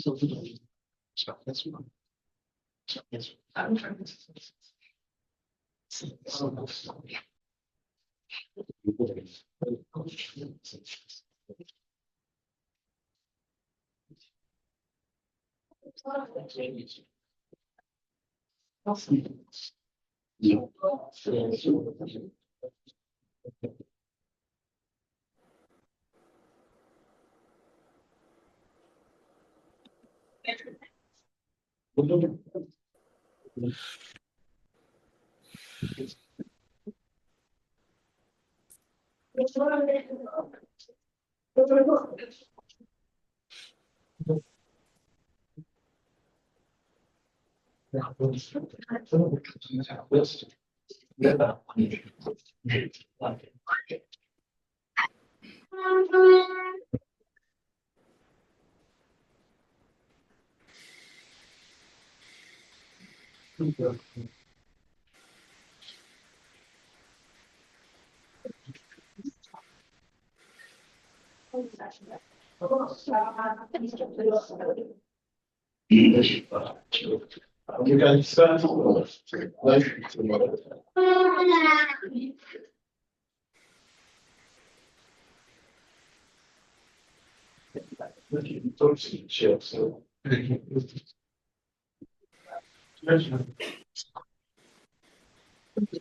You can start.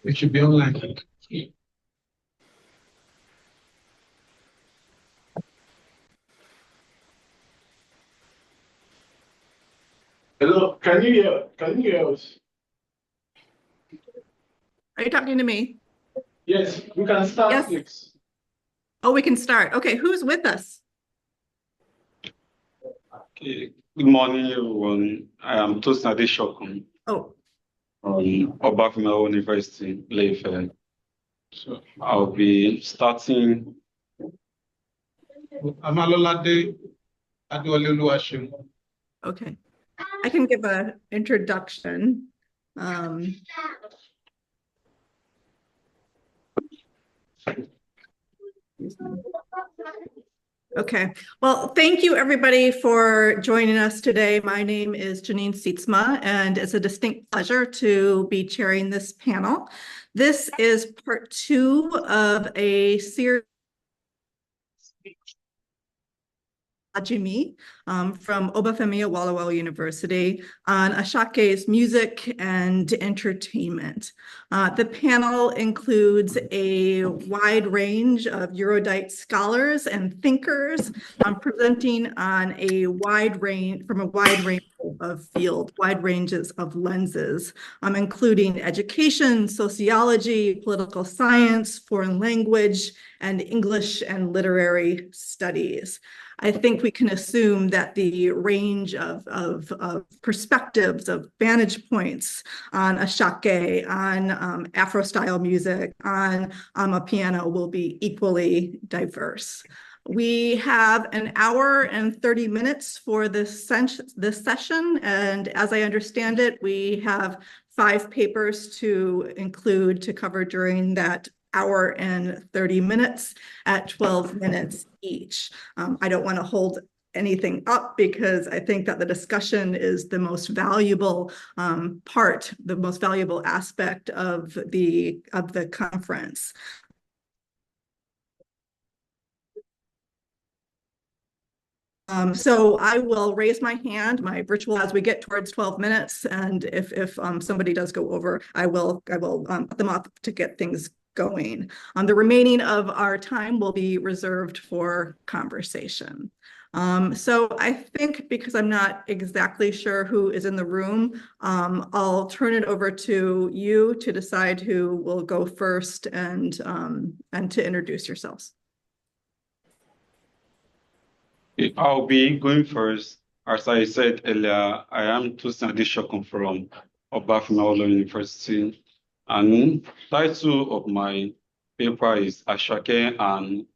It should be online. Hello, can you hear us? Are you talking to me? Yes, we can start. Yes. Please. Oh, we can start. Okay, who's with us? Okay. Good morning, everyone. I am Tosin Adeshokun Oh, from Obafemi University, Ileife. So I'll be starting. I'm Ololade Asake. okay. I can give an introduction. Okay, well, thank you everybody for joining us today. My name is Janine Sietsma, and it's a distinct pleasure to be chairing this panel. This is part 2 of a series Ajimi from Obafemi Awolowo University on Asake's music and entertainment. The panel includes a wide range of erudite scholars and thinkers presenting on a wide range of field, wide ranges of lenses, including education, sociology, political science, foreign language, and English and literary studies. I think we can assume that the range of perspectives, of vantage points on Asake, on Afro-style music, on Amapiano will be equally diverse. We have an hour and 30 minutes for this session, and as I understand it, we have 5 papers to cover during that hour and 30 minutes at 12 minutes each. I don't want to hold anything up because I think that the discussion is the most valuable part, the most valuable aspect of the conference. So I will raise my hand, my virtual, as we get towards 12 minutes, and if somebody does go over, I will put them up to get things going. The remaining of our time will be reserved for conversation. So I think because I'm not exactly sure who is in the room, I'll turn it over to you to decide who will go first and to introduce yourselves. I'll be going first. As I said earlier, I am Tosin Adeshokun from Obafemi Awolowo University. And title of my paper is Asake and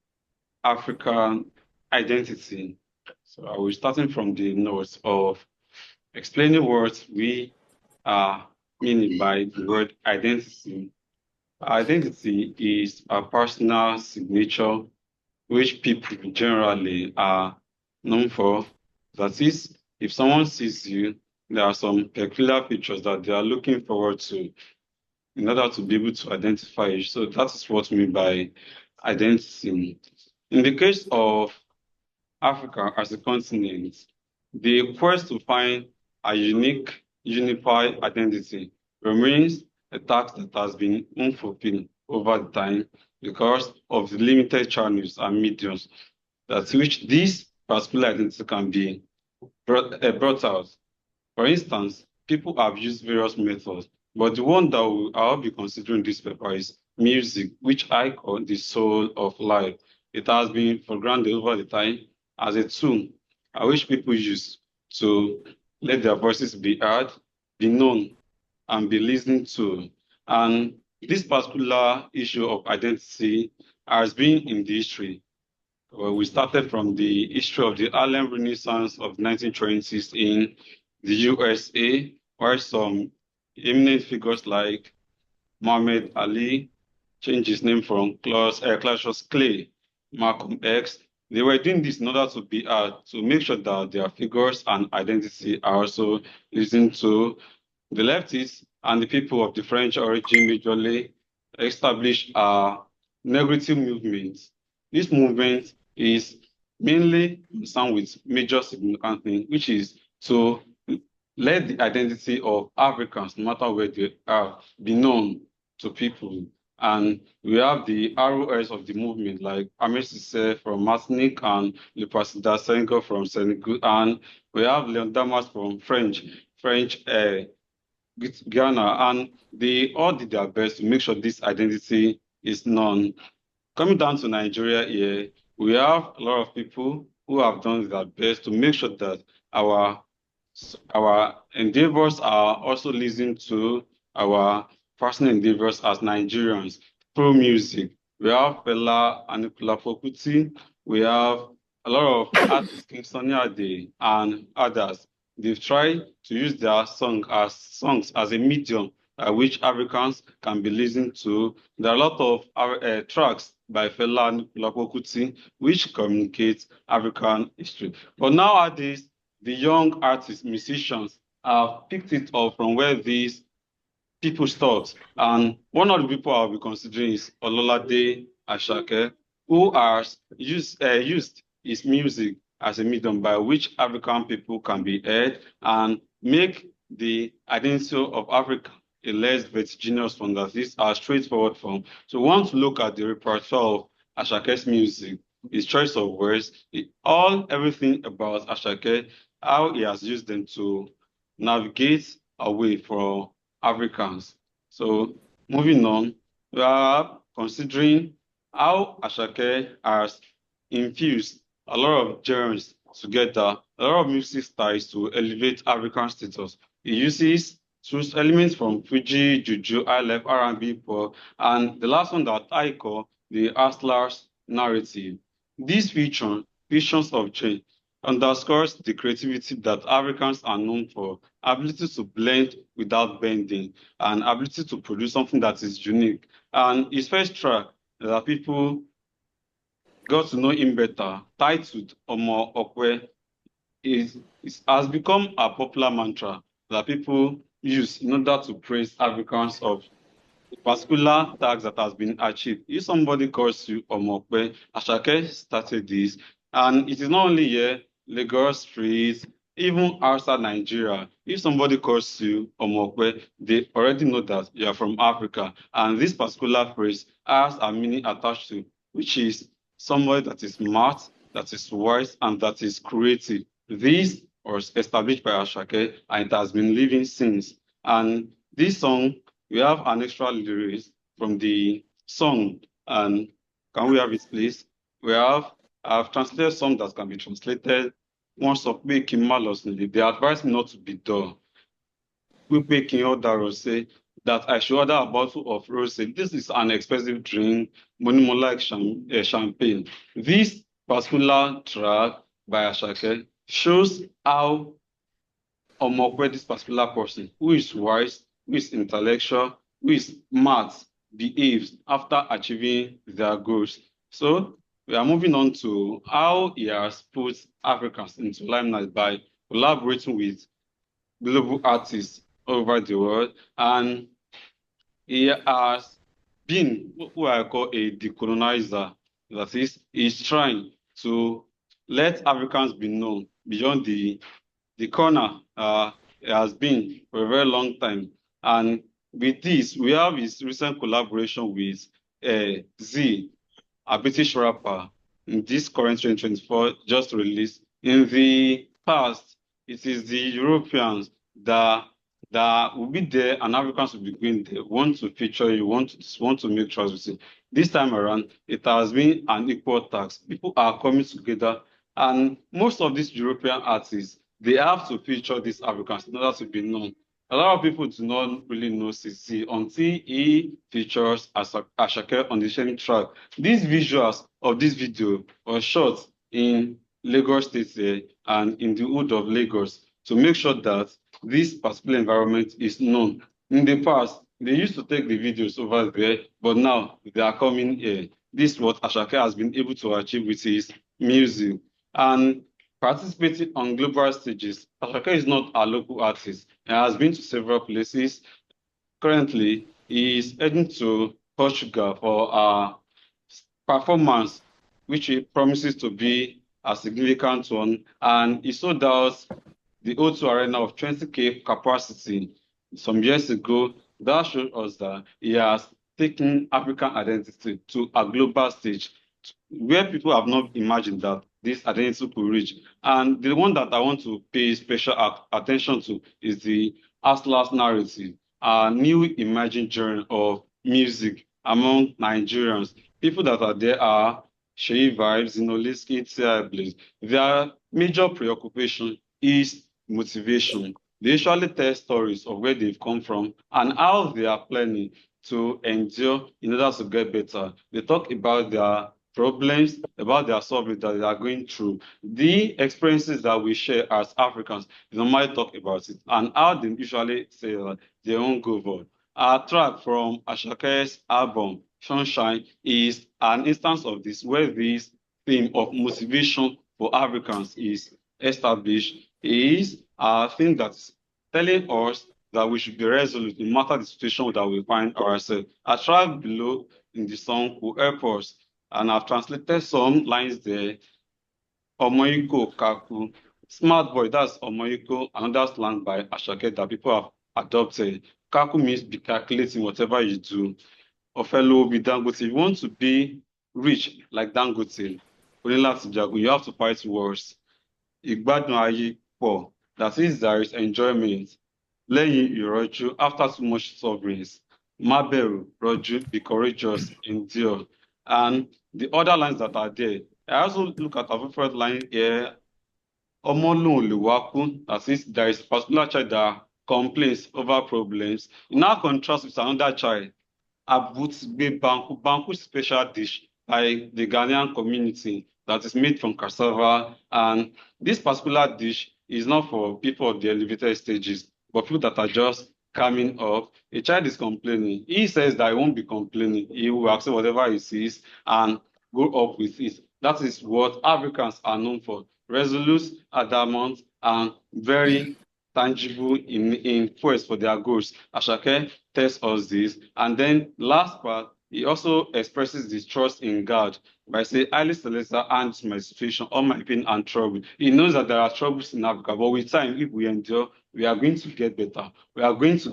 African Identity. So I will be starting from the notes of explaining what we are meaning by the word identity. Identity is a personal signature which people generally are known for. That is if someone sees you, there are some peculiar features that they are looking forward to in order to be able to identify you. So that is what we mean by identity. In the case of Africa as a continent, the quest to find a unique, unified identity remains a task that has been unfulfilled over time because of the limited channels and mediums that which this particular identity can be brought out. For instance, people have used various methods, but the one that I'll be considering this paper is music, which I call the soul of life. It has been for granted over the time as a tool I wish people use to let their voices be heard, be known, and be listened to. And this particular issue of identity has been in the history. Well, we started from the history of the Harlem Renaissance of 1920s in the USA, where some eminent figures like Muhammad Ali changed his name from Cassius Clay, Malcolm X. They were doing this in order to be to make sure that their figures and identity are also listened to. The leftists and the people of the French origin majorly established a negritude movement. This movement is mainly concerned with major significant thing, which is to let the identity of Africans, no matter where they are, be known to people. And we have the ROS of the movement, like Ahmed Cissé from Martinique and Le Président Senghor from Senegal, and we have Leon Damas from French Ghana, and they all did their best to make sure this identity is known. Coming down to Nigeria here, we have a lot of people who have done their best to make sure that our endeavors are also listened to, our personal endeavors as Nigerians through music. We have Fela Anikulapo Kuti, we have a lot of artists, King Sunny Ade and others. They've tried to use their songs as a medium by which Africans can be listened to. There are a lot of tracks by Fela Anikulapo Kuti which communicate African history. But nowadays, the young artists, musicians have picked it up from where these people stopped. And one of the people I'll be considering is Ololade Asake, who has used his music as a medium by which African people can be heard and make the identity of Africa a less vertiginous one, that is a straightforward form. So we want to look at the repertoire of Asake's music, his choice of words, everything about Asake, how he has used them to navigate away from Africans. So moving on, we are considering how Asake has infused a lot of genres together, a lot of music styles to elevate African status. He uses elements from Fuji, Juju, Highlife, R&B, pop, and the last one that I call the Hustler's narrative. This visions of change, underscores the creativity that Africans are known for, ability to blend without bending, and ability to produce something that is unique. And his first track that people got to know him better, titled Omo Okwe, has become a popular mantra that people use in order to praise Africans of a particular task that has been achieved. If somebody calls you Omo Okwe, Asake started this, and it is not only here, Lagos streets, even outside Nigeria. If somebody calls you Omo Okwe, they already know that you are from Africa, and this particular phrase has a meaning attached to it, which is somebody that is smart, that is wise, and that is creative. This was established by Asake, and it has been living since. And this song, we have an extra lyrics from the song, and can we have it, please? I've translated some that can be translated. Once of making malously, they advise me not to be dull. We making order say that I should order a bottle of rosé. This is an expensive drink, money more like champagne. This particular track by Asake shows how Omokwe, this particular person, who is wise, who is intellectual, who is smart, behaves after achieving their goals. So we are moving on to how he has put Africans into limelight by collaborating with global artists all over the world, and he has been who I call a decolonizer. That is, he's trying to let Africans be known beyond the corner it has been for a very long time. And with this, we have his recent collaboration with Z, a British rapper, in this current 2024 just released. In the past, it is the Europeans that will be there and Africans will be going there, want to feature you, want to make trust with you. This time around, it has been an equal task. People are coming together, and most of these European artists, they have to feature these Africans in order to be known. A lot of people do not really know CC until he features Asake on the same track. These visuals of this video were shot in Lagos State and in the hood of Lagos to make sure that this particular environment is known. In the past, they used to take the videos over there, but now they are coming here. This is what Asake has been able to achieve with his music. And participating on global stages, Asake is not a local artist. He has been to several places. Currently, he is heading to Portugal for a performance, which he promises to be a significant one. And he sold out the O2 Arena of 20K capacity some years ago. That showed us that he has taken African identity to a global stage where people have not imagined that this identity could reach. And the one that I want to pay special attention to is the Atlas narrative, a new emerging genre of music among Nigerians. People that are there are Sheyi Vibes, Zinoliski, T.I. Blaze. Their major preoccupation is motivation. They usually tell stories of where they've come from and how they are planning to endure in order to get better. They talk about their problems, about their suffering that they are going through, the experiences that we share as Africans. They normally talk about it and how they usually say that they won't go forward. Our track from Asake's album, Sunshine, is an instance of this, where this theme of motivation for Africans is established. It is a thing that's telling us that we should be resolute no matter the situation that we find ourselves. A track below in the song will help us, and I've translated some lines there. Omoiko Kaku, smart boy, that's Omoiko, another slang by Asake that people have adopted. Kaku means be calculating whatever you do. Ofelo be Dangote. If you want to be rich like Dangote, you have to fight wars. Ìgbádùn ayé pọ̀, that is, there is enjoyment. Lẹ́yìn ìrọ́jú, after too much sufferings. Má bẹ̀rù, rọ́jú, be courageous, endure. And the other lines that are there, I also look at our favorite line here. Ọmọ lòun lè wá kú, that is, there is a particular child that complains over problems. In now contrast with another child, Abutgbe Banku. Banku is a special dish by the Ghanaian community that is made from cassava. And this particular dish is not for people of the elevated stages, but people that are just coming up. A child is complaining. He says that he won't be complaining. He will accept whatever he sees and go up with it. That is what Africans are known for. Resolute, adamant, and very tangible in quest for their goals. Asake tells us this. And then last part, he also expresses his trust in God by saying, Highly Celestial handles my situation, all my pain and trouble. He knows that there are troubles in Africa, but with time, if we endure, we are going to get better. We are going to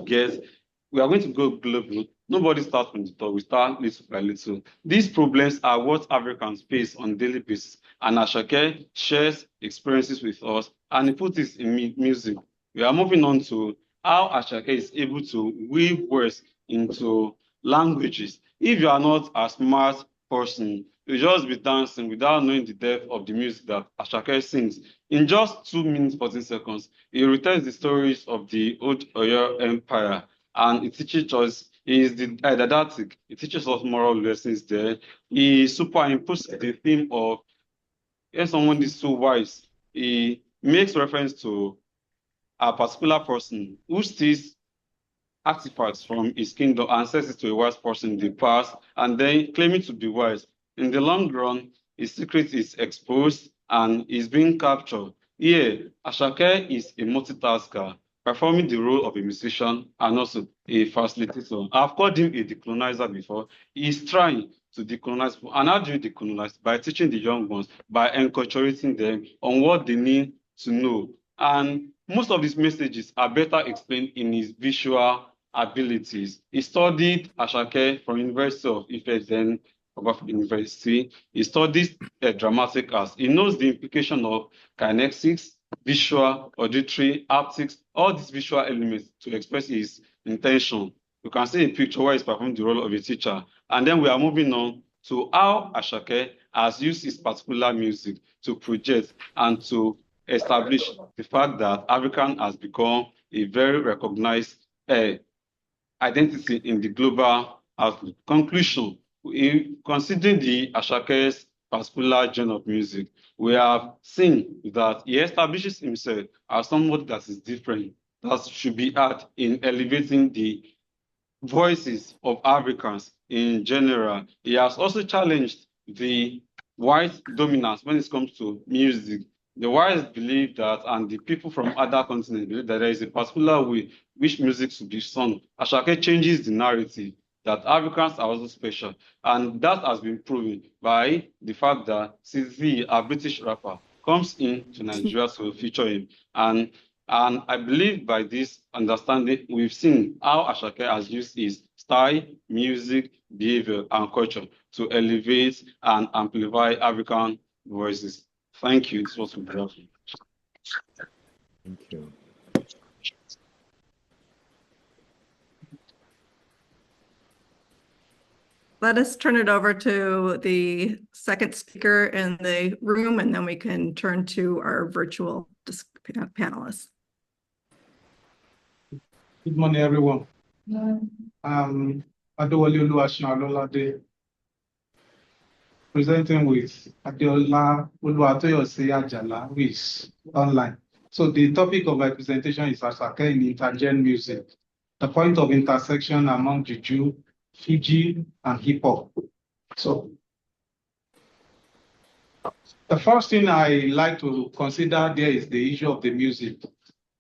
go global. Nobody starts from the top. We start little by little. These problems are what Africans face on a daily basis. And Asake shares experiences with us, and he puts this in music. We are moving on to how Asake is able to weave words into languages. If you are not a smart person, you just be dancing without knowing the depth of the music that Asake sings. In just 2 minutes, 14 seconds, he retells the stories of the old Oyo Empire, and it teaches us, he is didactic, it teaches us moral lessons there. He superimposed the theme of, if someone is so wise, he makes reference to a particular person who steals artifacts from his kingdom and says it to a wise person in the past, and then claiming to be wise. In the long run, his secret is exposed and is being captured. Here, Asake is a multitasker, performing the role of a musician and also a facilitator. I've called him a decolonizer before. He's trying to decolonize people. And how do you decolonize? By teaching the young ones, by enculturating them on what they need to know. And most of his messages are better explained in his visual abilities. He studied Asake from University of Ife, then University. He studies dramatic arts. He knows the implication of kinesics, visual, auditory, haptics, all these visual elements to express his intention. You can see a picture where he's performing the role of a teacher. And then we are moving on to how Asake has used his particular music to project and to establish the fact that African has become a very recognized identity in the global outlook. Conclusion, considering the Asake's particular genre of music, we have seen that he establishes himself as someone that is different, that should be had in elevating the voices of Africans in general. He has also challenged the white dominance when it comes to music. The whites believe that, and the people from other continents believe that there is a particular way which music should be sung. Asake changes the narrative that Africans are also special. And that has been proven by the fact that CZ, a British rapper, comes into Nigeria to feature him. And I believe by this understanding, we've seen how Asake has used his style, music, behavior, and culture to elevate and amplify African voices. Thank you. This was wonderful. Thank you. Let us turn it over to the second speaker in the room, and then we can turn to our virtual panelists. Good morning, everyone. Adewale Ololade, presenting with Adeola Oluwatoyose Ajala, who is online. So the topic of my presentation is Asake in intergen music, the point of intersection among Juju, Fiji, and hip hop. So the first thing I like to consider there is the issue of the music.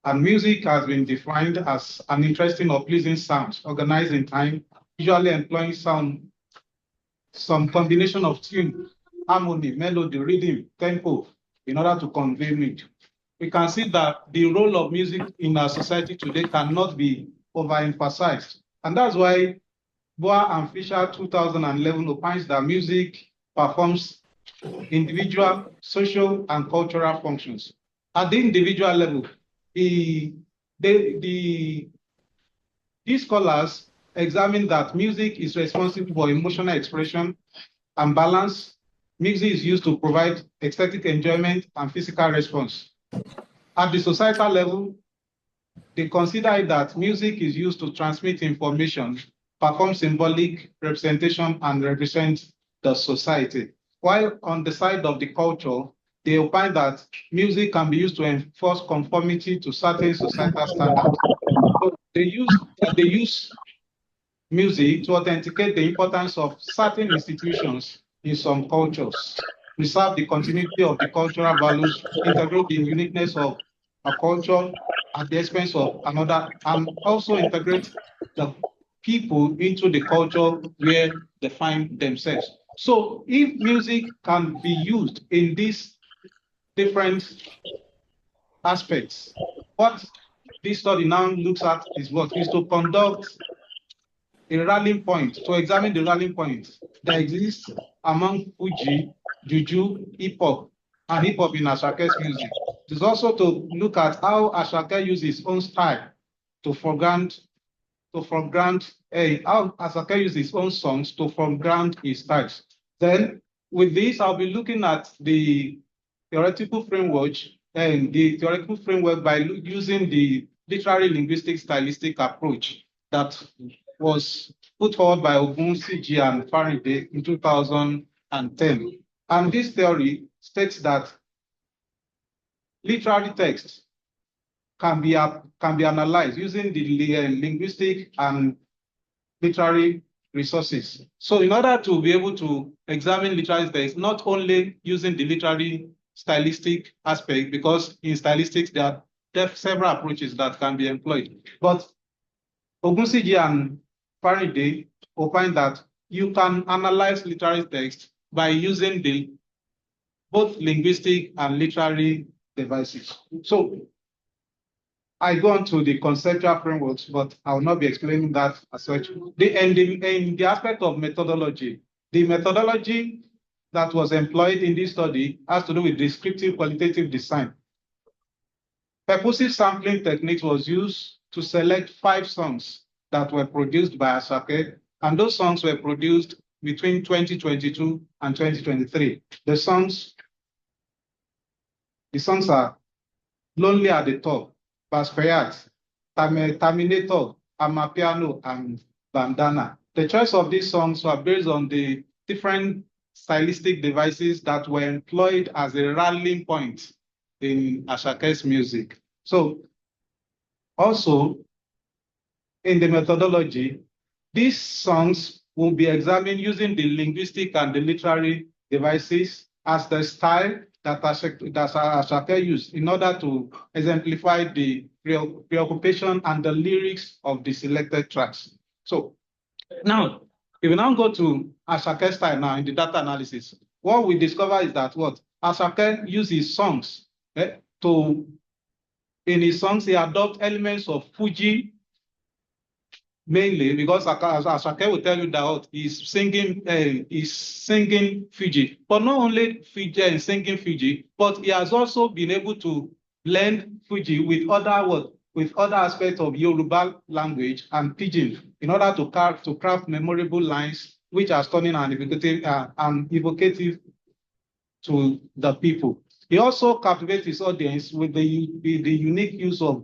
And music has been defined as an interesting or pleasing sound, organized in time, usually employing some combination of tune, harmony, melody, rhythm, tempo, in order to convey mood. We can see that the role of music in our society today cannot be overemphasized. And that's why Boa and Fisher 2011 opines that music performs individual, social, and cultural functions. At the individual level, these scholars examine that music is responsible for emotional expression and balance. Music is used to provide aesthetic enjoyment and physical response. At the societal level, they consider that music is used to transmit information, perform symbolic representation, and represent the society. While on the side of the culture, they opine that music can be used to enforce conformity to certain societal standards. So they use music to authenticate the importance of certain institutions in some cultures, preserve the continuity of the cultural values, integrate the uniqueness of a culture at the expense of another, and also integrate the people into the culture where they find themselves. So if music can be used in these different aspects, what this study now looks at is what is to conduct a rallying point, to examine the rallying point that exists among Fuji, Juju, hip hop, and hip hop in Asake's music. It is also to look at how Asake uses his own style to foreground how Asake uses his own songs to foreground his styles. Then with this, I'll be looking at the theoretical framework by using the literary linguistic stylistic approach that was put forward by Ogun, CG, and Faraday in 2010. And this theory states that literary text can be analyzed using the linguistic and literary resources. So in order to be able to examine literary text, not only using the literary stylistic aspect, because in stylistics there are several approaches that can be employed. But Ogunsiji and Faraday opine that you can analyze literary text by using the both linguistic and literary devices. So I go on to the conceptual frameworks, but I will not be explaining that as such. In the aspect of methodology, the methodology that was employed in this study has to do with descriptive qualitative design. Purposive sampling techniques was used to select 5 songs that were produced by Asake, and those songs were produced between 2022 and 2023. The songs are Lonely at the Top, Basquiat, Terminator, Amapiano, and Bandana. The choice of these songs were based on the different stylistic devices that were employed as a rallying point in Asake's music. So also in the methodology, these songs will be examined using the linguistic and the literary devices as the style that Asake used in order to exemplify the preoccupation and the lyrics of the selected tracks. So now, if we now go to Asake's style now in the data analysis, what we discover is that Asake uses songs in his songs, he adopts elements of Fuji, mainly because Asake will tell you that he's singing Fuji. But not only Fuji and singing Fuji, but he has also been able to blend Fuji with other aspects of Yoruba language and Pidgin in order to craft memorable lines which are stunning and evocative to the people. He also captivates his audience with the unique use of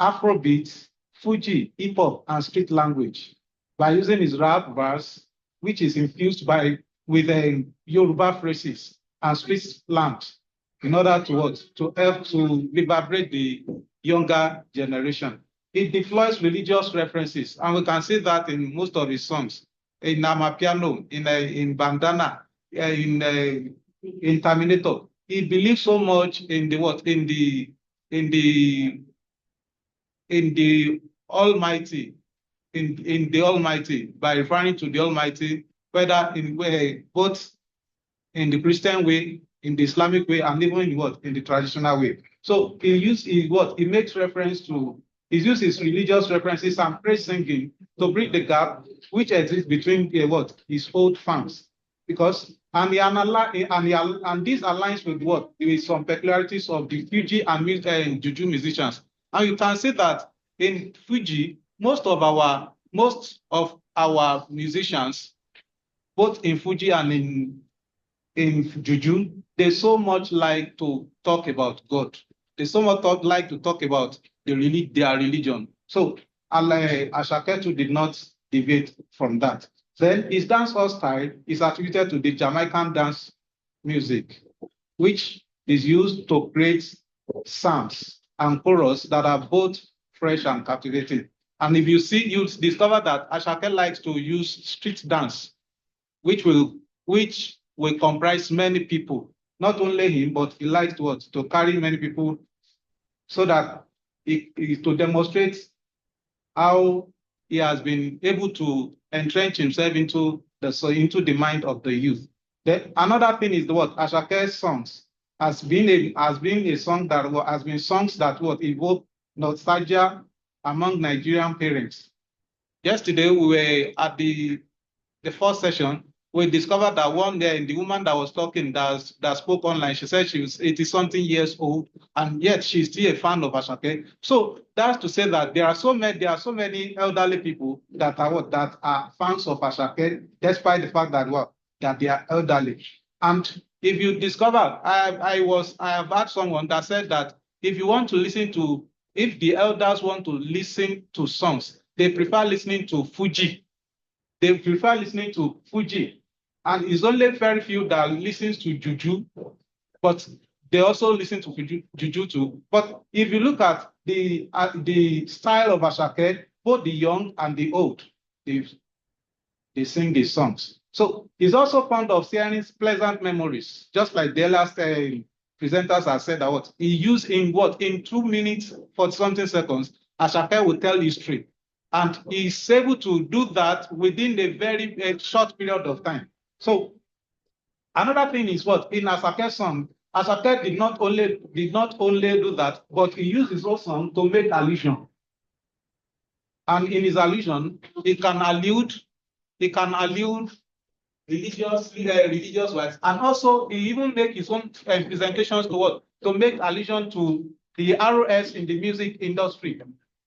Afrobeats, Fuji, hip hop, and street language by using his rap verse, which is infused with Yoruba phrases and street slangs in order to help to liberate the younger generation. It deploys religious references, and we can see that in most of his songs, in Amapiano, in Bandana, in Terminator. He believes so much in the Almighty, in the Almighty, by referring to the Almighty, whether both in the Christian way, in the Islamic way, and even in the traditional way. So he makes reference to, he uses religious references and praise singing to bridge the gap which exists between his old fans. Because and this aligns with some peculiarities of the Fuji and Juju musicians. And you can see that in Fuji, most of our musicians, both in Fuji and in Juju, they so much like to talk about God. They so much like to talk about their religion. So Asake did not deviate from that. Then his dancehall style is attributed to the Jamaican dance music, which is used to create sounds and chorus that are both fresh and captivating. And if you see, you'll discover that Asake likes to use street dance, which will comprise many people. Not only him, but he likes to carry many people so that to demonstrate how he has been able to entrench himself into the mind of the youth. Then another thing is Asake's songs has been songs that evoke nostalgia among Nigerian parents. Yesterday we were at the first session. We discovered that one day, the woman that was talking that spoke online, she said she was 80-something years old, and yet she's still a fan of Asake. So that's to say that there are so many elderly people that are fans of Asake, despite the fact that they are elderly. And if you discover, I have heard someone that said that if the elders want to listen to songs, they prefer listening to Fuji. They prefer listening to Fuji. And it's only very few that listens to Juju, but they also listen to Juju too. But if you look at the style of Asake, both the young and the old, they sing these songs. So he's also fond of sharing pleasant memories, just like the last presenters have said that what he used in 2 minutes 40 something seconds, Asake will tell history. And he's able to do that within a very short period of time. So another thing is what in Asake's song, Asake did not only do that, but he used his own song to make allusion. And in his allusion, he can allude religious words, and also he even make his own presentations to what to make allusion to the ROS in the music industry.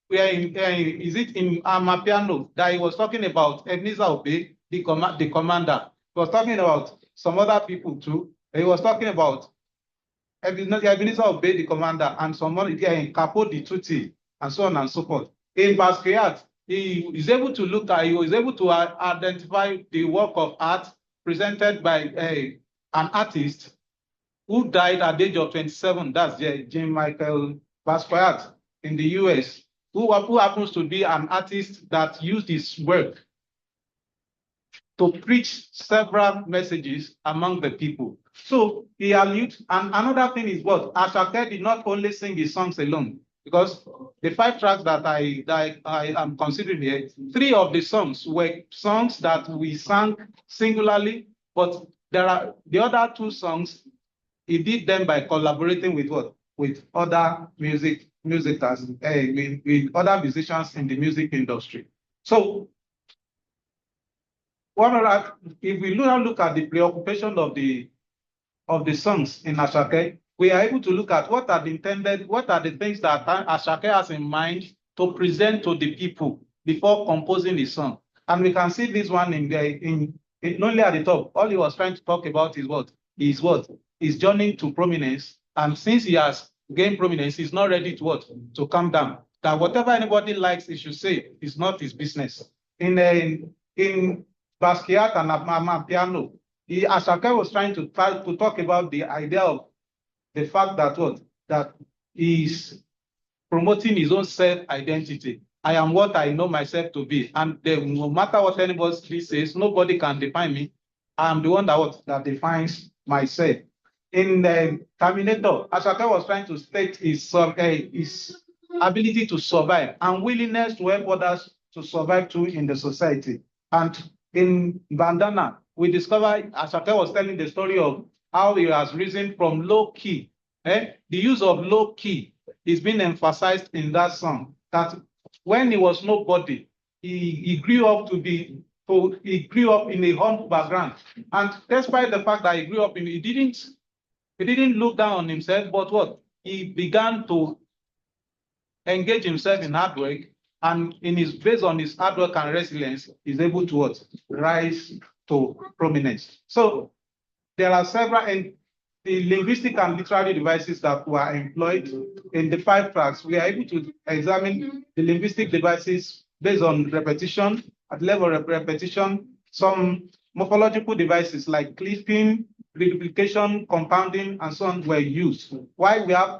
Where is it in Amapiano that he was talking about Ebenezer Obey, the commander. He was talking about some other people too. He was talking about Ebenezer Obey, the commander, and someone in Capo di Tutti, and so on and so forth. In Basquiat, he was able to identify the work of art presented by an artist who died at the age of 27. That's Jean-Michel Basquiat in the US, who happens to be an artist that used his work to preach several messages among the people. So he alludes, and another thing is what Asake did not only sing his songs alone, because the 5 tracks that I am considering here, 3 of the songs were songs that we sang singularly, but there are the other 2 songs, he did them by collaborating with what? With other musicians, with other musicians in the music industry. So if we now look at the preoccupation of the songs in Asake, we are able to look at what are the things that Asake has in mind to present to the people before composing the song. And we can see this one in only at the top. All he was trying to talk about is his journey to prominence. And since he has gained prominence, he's not ready to calm down. That whatever anybody likes, he should say is not his business. In Basquiat and Amapiano, Asake was trying to talk about the idea of the fact that he's promoting his own self-identity. I am what I know myself to be, and no matter what anybody says, nobody can define me. I am the one that defines myself. In Terminator, Asake was trying to state his ability to survive and willingness to help others to survive too in the society. And in Bandana, we discover Asake was telling the story of how he has risen from low key. The use of low key is being emphasized in that song. That when he was nobody, he grew up in a humble background. And despite the fact that he grew up he didn't look down on himself, but he began to engage himself in hard work, and based on his hard work and resilience, he's able to rise to prominence. So there are several, and the linguistic and literary devices that were employed in the 5 tracks. We are able to examine the linguistic devices based on repetition, at level of repetition, some morphological devices like clipping, reduplication, compounding, and so on were used. While we have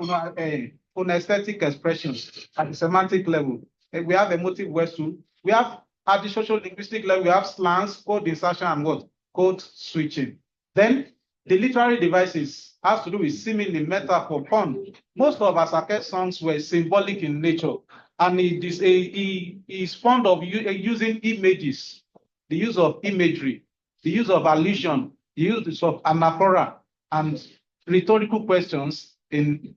phonesthetic expressions at the semantic level, we have emotive words too. We have at the social linguistic level, we have slangs, code insertion, and code switching. Then the literary devices has to do with simile, metaphor, pun. Most of Asake's songs were symbolic in nature, and he is fond of using images, the use of imagery, the use of allusion, the use of anaphora, and rhetorical questions in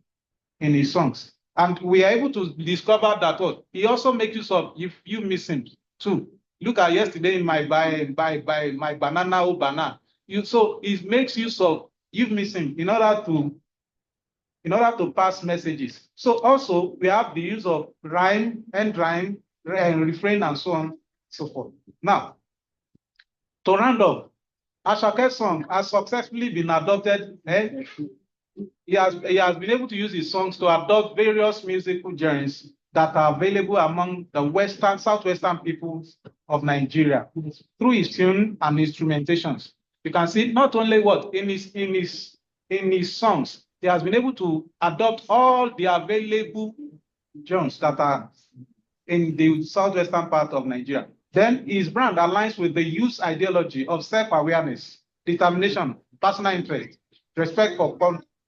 his songs. And we are able to discover that he also makes use of you missing too. Look at yesterday in my banana oh banana. So it makes use of you missing in order to pass messages. So also we have the use of rhyme, end rhyme, refrain, and so on, so forth. Now, to round up, Asake's song has successfully been adopted. He has been able to use his songs to adopt various musical genres that are available among the southwestern peoples of Nigeria through his tune and instrumentations. You can see not only in his songs, he has been able to adopt all the available genres that are in the southwestern part of Nigeria. Then his brand aligns with the youth ideology of self-awareness, determination, personal interest, respect for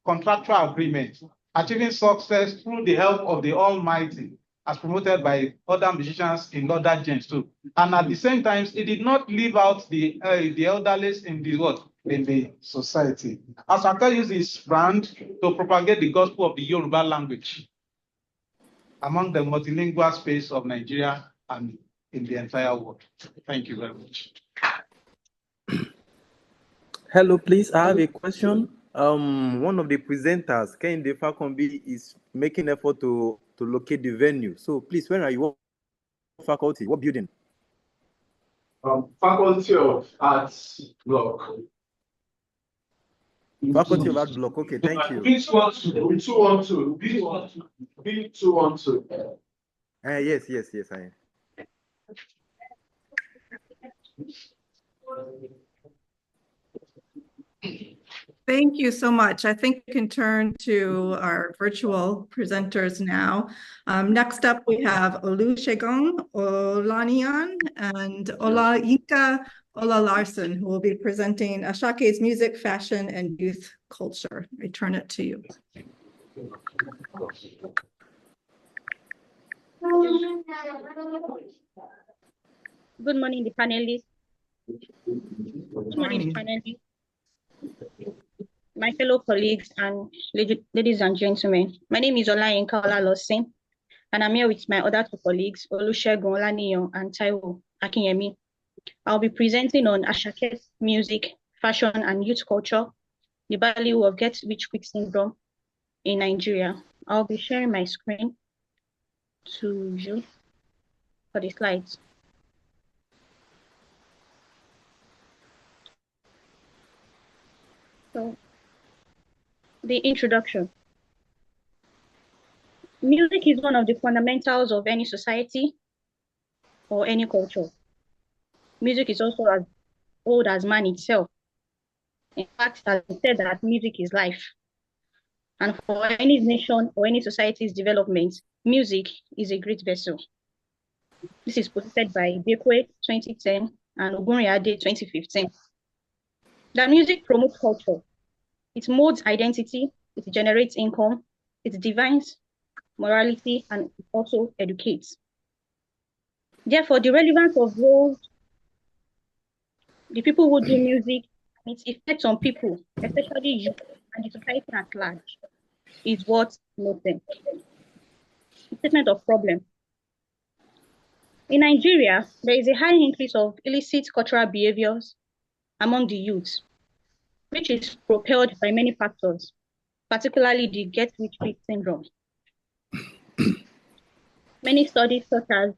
contractual agreements, achieving success through the help of the Almighty, as promoted by other musicians in other genres too. And at the same time, he did not leave out the elderly in the world, in the society. Asake used his brand to propagate the gospel of the Yoruba language among the multilingual space of Nigeria and in the entire world. Thank you very much. Hello, please. I have a question. One of the presenters, Kehinde Fakonbi, is making effort to locate the venue. So please, where are you? What faculty? What building? Faculty of Arts block. Faculty of Art block. Okay, thank you. B212. B212. Yes, I am. Thank you so much. I think we can turn to our virtual presenters now. Next up, we have Olusegun Olaniyan and Olayinka Olalarson, who will be presenting Asake's music, fashion, and youth culture. I turn it to you. Good morning, the panelists. Good morning, panelists. My fellow colleagues and ladies and gentlemen, my name is Olayinka Olalarson, and I'm here with my other two colleagues, Olusegun Olaniyan and Taiwo Akinyemi. I'll be presenting on Asake's music, fashion, and youth culture, the value of Get Rich Quick syndrome in Nigeria. I'll be sharing my screen to you for the slides. So, the introduction. Music is one of the fundamentals of any society or any culture. Music is also as old as man itself. In fact, it has been said that music is life. And for any nation or any society's development, music is a great vessel. This is posted by Bekwe 2010 and Ogunriade 2015. That music promotes culture. It molds identity, it generates income, it defines morality, and it also educates. Therefore, the relevance of roles, the people who do music, and its effects on people, especially youth and the society at large, is worth noting. Statement of problem. In Nigeria, there is a high increase of illicit cultural behaviors among the youth, which is propelled by many factors, particularly the Get Rich Quick syndrome. Many studies such as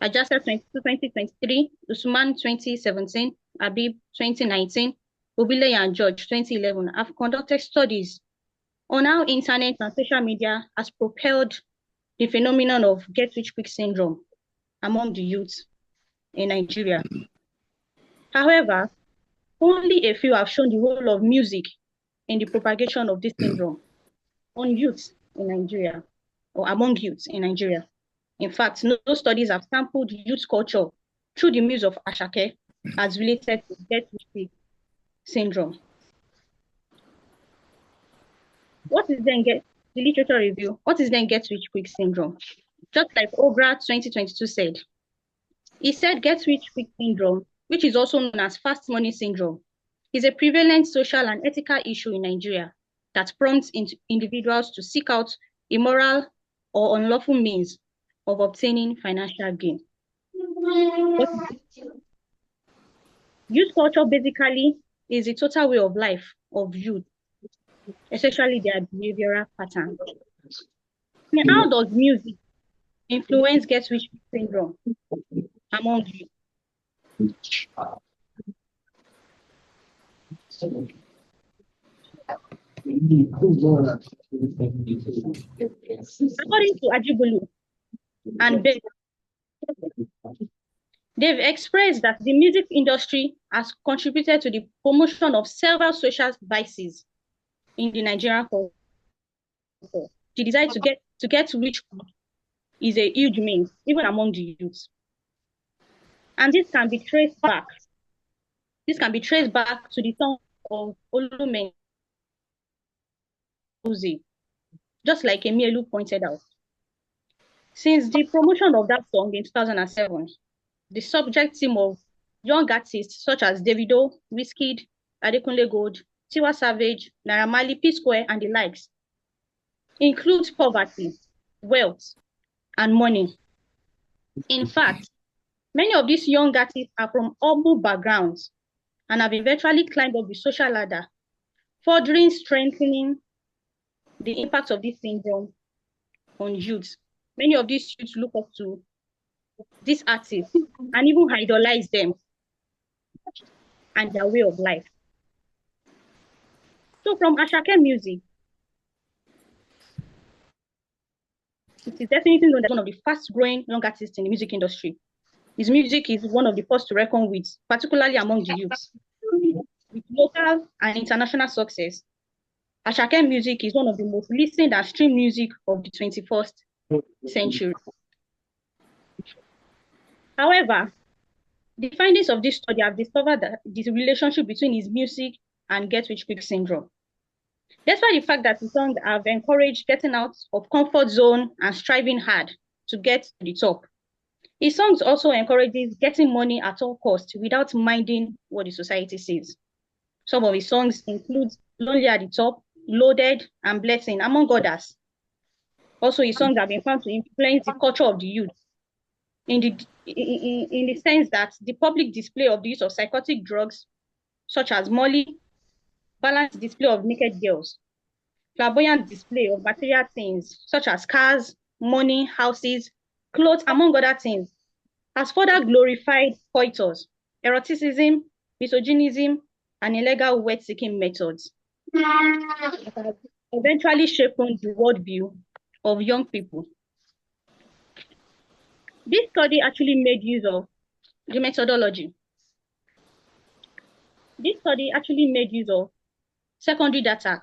Ajasa 2023, Usman 2017, Abib 2019, Obile and George 2011 have conducted studies on how internet and social media has propelled the phenomenon of Get Rich Quick syndrome among the youth in Nigeria. However, only a few have shown the role of music in the propagation of this syndrome on youth in Nigeria or among youth in Nigeria. In fact, no studies have sampled youth culture through the muse of Asake as related to Get Rich Quick syndrome. What is then the literature review? What is then Get Rich Quick syndrome? Just like Ogra 2022 said, he said Get Rich Quick syndrome, which is also known as fast money syndrome, is a prevalent social and ethical issue in Nigeria that prompts individuals to seek out immoral or unlawful means of obtaining financial gain. Youth culture basically is the total way of life of youth, especially their behavioral patterns. And how does music influence Get Rich Quick syndrome among youth? According to Ajibulu and Beck, they've expressed that the music industry has contributed to the promotion of several social vices in the Nigerian culture. The desire to get rich is a huge means, even among the youth. And this can be traced back. This can be traced back to the song of Olumen, just like Emielu pointed out. Since the promotion of that song in 2007, the subject theme of young artists such as Davido, Wizkid, Adekunle Gold, Tiwa Savage, Naira Marley, P-Square, and the likes includes poverty, wealth, and money. In fact, many of these young artists are from humble backgrounds and have eventually climbed up the social ladder, furthering strengthening the impact of this syndrome on youth. Many of these youths look up to these artists and even idolize them and their way of life. So from Asake music, it is definitely known as one of the fast-growing young artists in the music industry. His music is one of the first to reckon with, particularly among the youths. With local and international success, Asake music is one of the most listened and streamed music of the 21st century. However, the findings of this study have discovered that the relationship between his music and get-rich-quick syndrome. Despite the fact that his songs have encouraged getting out of comfort zone and striving hard to get to the top, his songs also encourages getting money at all costs without minding what the society says. Some of his songs include Lonely at the Top, Loaded, and Blessing, among others. Also, his songs have been found to influence the culture of the youth in the sense that the public display of the use of psychotic drugs, such as Molly, balanced display of naked girls, flamboyant display of material things, such as cars, money, houses, clothes, among other things, has further glorified coitus, eroticism, misogynism, and illegal wet-seeking methods that have eventually shaped the worldview of young people. This study actually made use of the methodology. This study actually made use of secondary data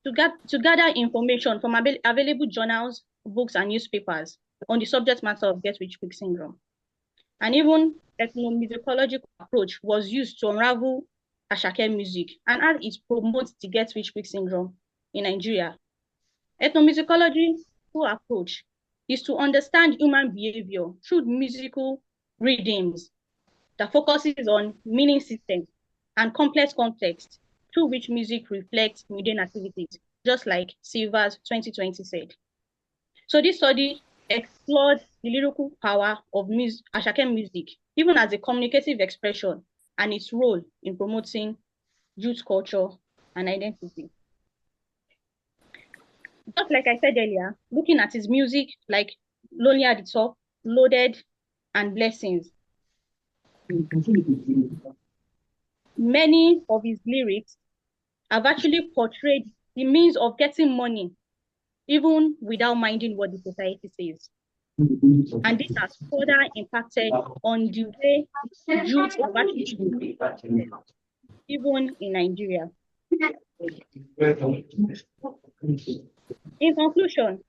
to gather information from available journals, books, and newspapers on the subject matter of get-rich-quick syndrome. And even ethnomusicological approach was used to unravel Asake music and how it promotes the get-rich-quick syndrome in Nigeria. Ethnomusicology approach is to understand human behavior through musical rhythms that focuses on meaning systems and complex context through which music reflects mundane activities, just like Silva's 2020 said. So this study explored the lyrical power of Asake music, even as a communicative expression, and its role in promoting youth culture and identity. Just like I said earlier, looking at his music like Lonely at the Top, Loaded, and Blessings, many of his lyrics have actually portrayed the means of getting money, even without minding what the society says. And this has further impacted on the way youth have actually even in Nigeria. In conclusion,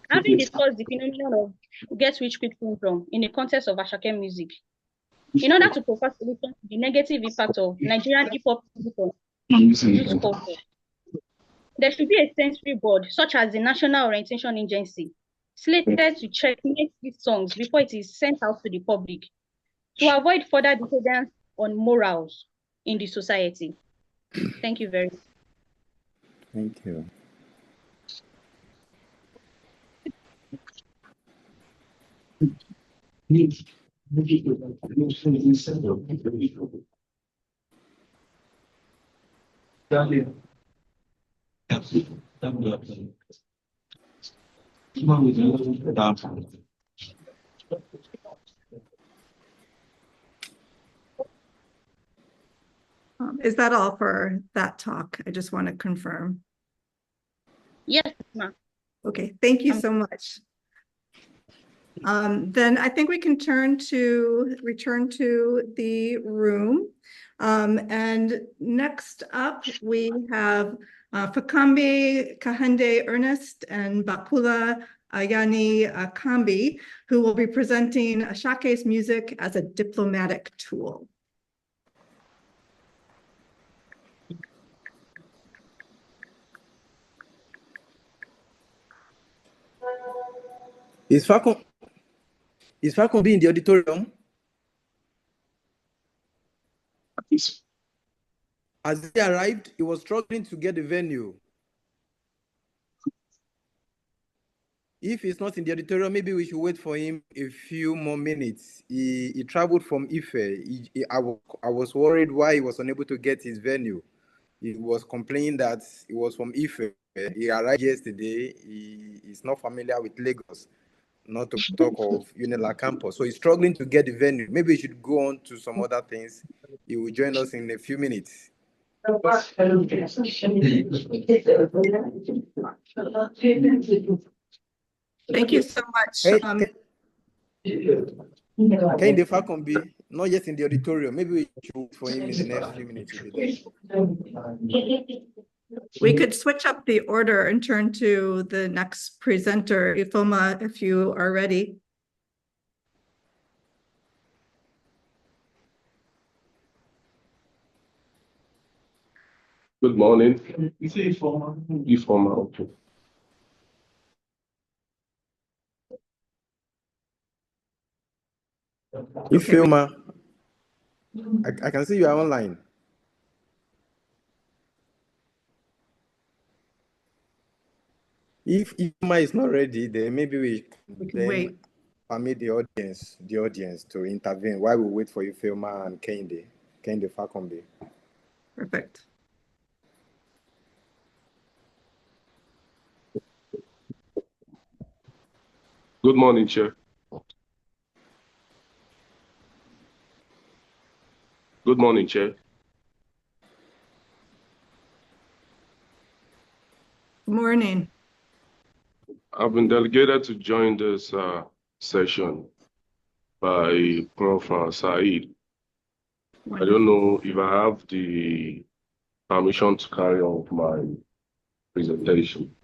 having discussed the phenomenon of get-rich-quick syndrome in the context of Asake music, in order to provide solutions to the negative impact of Nigerian hip-hop youth culture, there should be a sensory board, such as the National Orientation Agency, slated to checkmate these songs before it is sent out to the public, to avoid further decadence on morals in the society. Thank you very much. Thank you. Is that all for that talk? I just want to confirm. Yes, ma'am. Okay, thank you so much. Then I think we can return to the room. And next up, we have Fakambi Kahende Ernest and Bakula Ayani Kambi, who will be presenting Ashake's music as a diplomatic tool. Is Falcon be in the auditorium? As he arrived, he was struggling to get the venue. If he's not in the auditorium, maybe we should wait for him a few more minutes. He traveled from Ife. I was worried why he was unable to get his venue. He was complaining that he was from Ife. He arrived yesterday. He is not familiar with Lagos, not to talk of Unila campus. So he's struggling to get the venue. Maybe we should go on to some other things. He will join us in a few minutes. Thank you so much. Can the Falcon be not yet in the auditorium? Maybe we should wait for him in the next few minutes. We could switch up the order and turn to the next presenter, Ifoma, if you are ready. Good morning. Ifoma. Okay. Ifoma, I can see you are online. If Ifoma is not ready, then maybe we can wait. Permit the audience to intervene while we wait for Ifoma and Kehinde Fakonbi. Perfect. Good morning, Chair. Good morning, Chair. Good morning. I've been delegated to join this session by Prof. Said. I don't know if I have the permission to carry on with my presentation.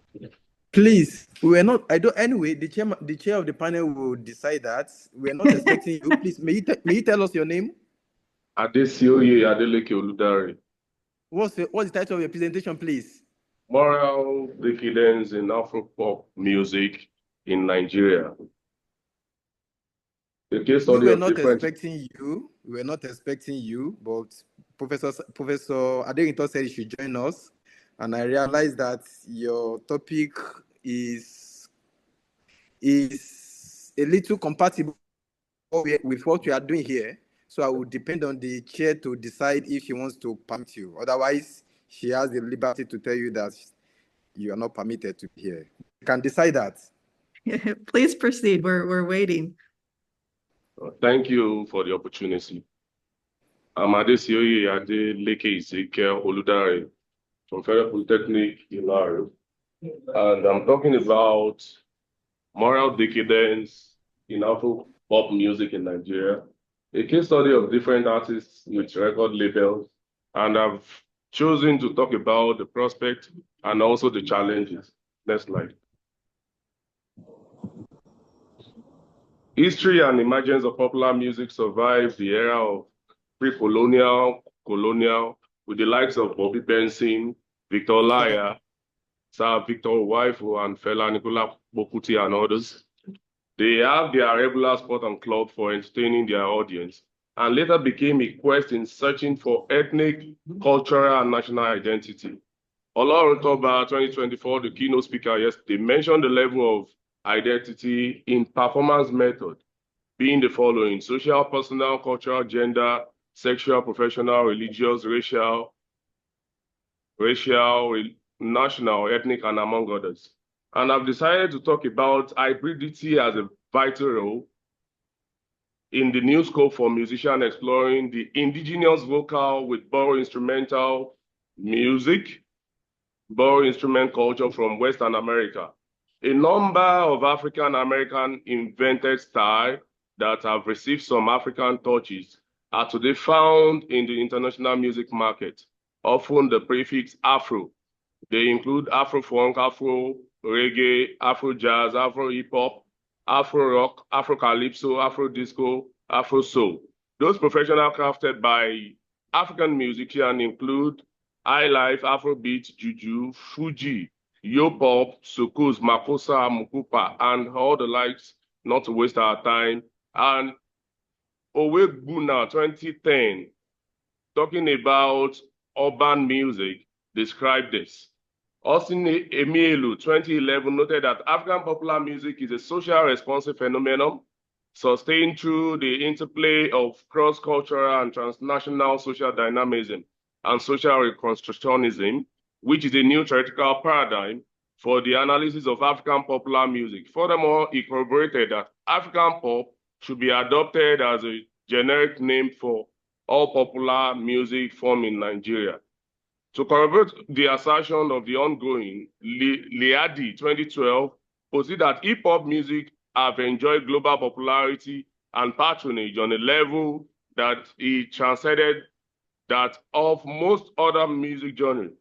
Please, we are not. Anyway, the chair of the panel will decide that. We are not expecting you. Please, may you tell us your name? Adesioye Adeleke Oludare. What's the title of your presentation, please? Moral decadence in Afro-pop music in Nigeria. The case study We were of not different... expecting you. We were not expecting you, but Professor Aderinto said you should join us, and I realized that your topic is a little compatible with what we are doing here. So I will depend on the chair to decide if she wants to permit you. Otherwise, she has the liberty to tell you that you are not permitted to be here. You can decide that. Please proceed. We're waiting. Thank you for the opportunity. I'm Adesioye Adeleke Oludare from Federal Polytechnic Ilaro, and I'm talking about moral decadence in Afro-pop music in Nigeria, a case study of different artists with record labels, and I've chosen to talk about the prospect and also the challenges. Next slide. History and emergence of popular music survived the era of pre-colonial, colonial, with the likes of Bobby Benson, Victor Laya, Sir Victor Waifu, and Fela Nicola Bokuti, and others. They have their regular spot and club for entertaining their audience, and later became a quest in searching for ethnic, cultural, and national identity. Olorun Toba 2024, the keynote speaker yesterday, mentioned the level of identity in performance method being the following: social, personal, cultural, gender, sexual, professional, religious, racial, national, ethnic, and among others. And I've decided to talk about hybridity as a vital role in the new scope for musicians exploring the indigenous vocal with borrowed instrumental music, borrowed instrument culture from Western America. A number of African American invented styles that have received some African touches are today found in the international music market, often the prefix Afro, They include Afro-funk, Afro-reggae, Afro-jazz, Afro-hip-hop, Afro-rock, Afro-calypso, Afro-disco, Afro-soul. Those professional crafted by African musicians include highlife, Afrobeat, Juju, Fuji, Yo-pop, Soukous, Makossa, Mukupa, and all the likes, not to waste our time. And Owegbuna 2010, talking about urban music, described this. Austin Emielu 2011 noted that African popular music is a social responsive phenomenon sustained through the interplay of cross-cultural and transnational social dynamism and social reconstructionism, which is a new theoretical paradigm for the analysis of African popular music. Furthermore, he corroborated that African pop should be adopted as a generic name for all popular music form in Nigeria. To corroborate the assertion of the ongoing, Liadi 2012 posted that hip-hop music have enjoyed global popularity and patronage on a level that it transcended that of most other music genres.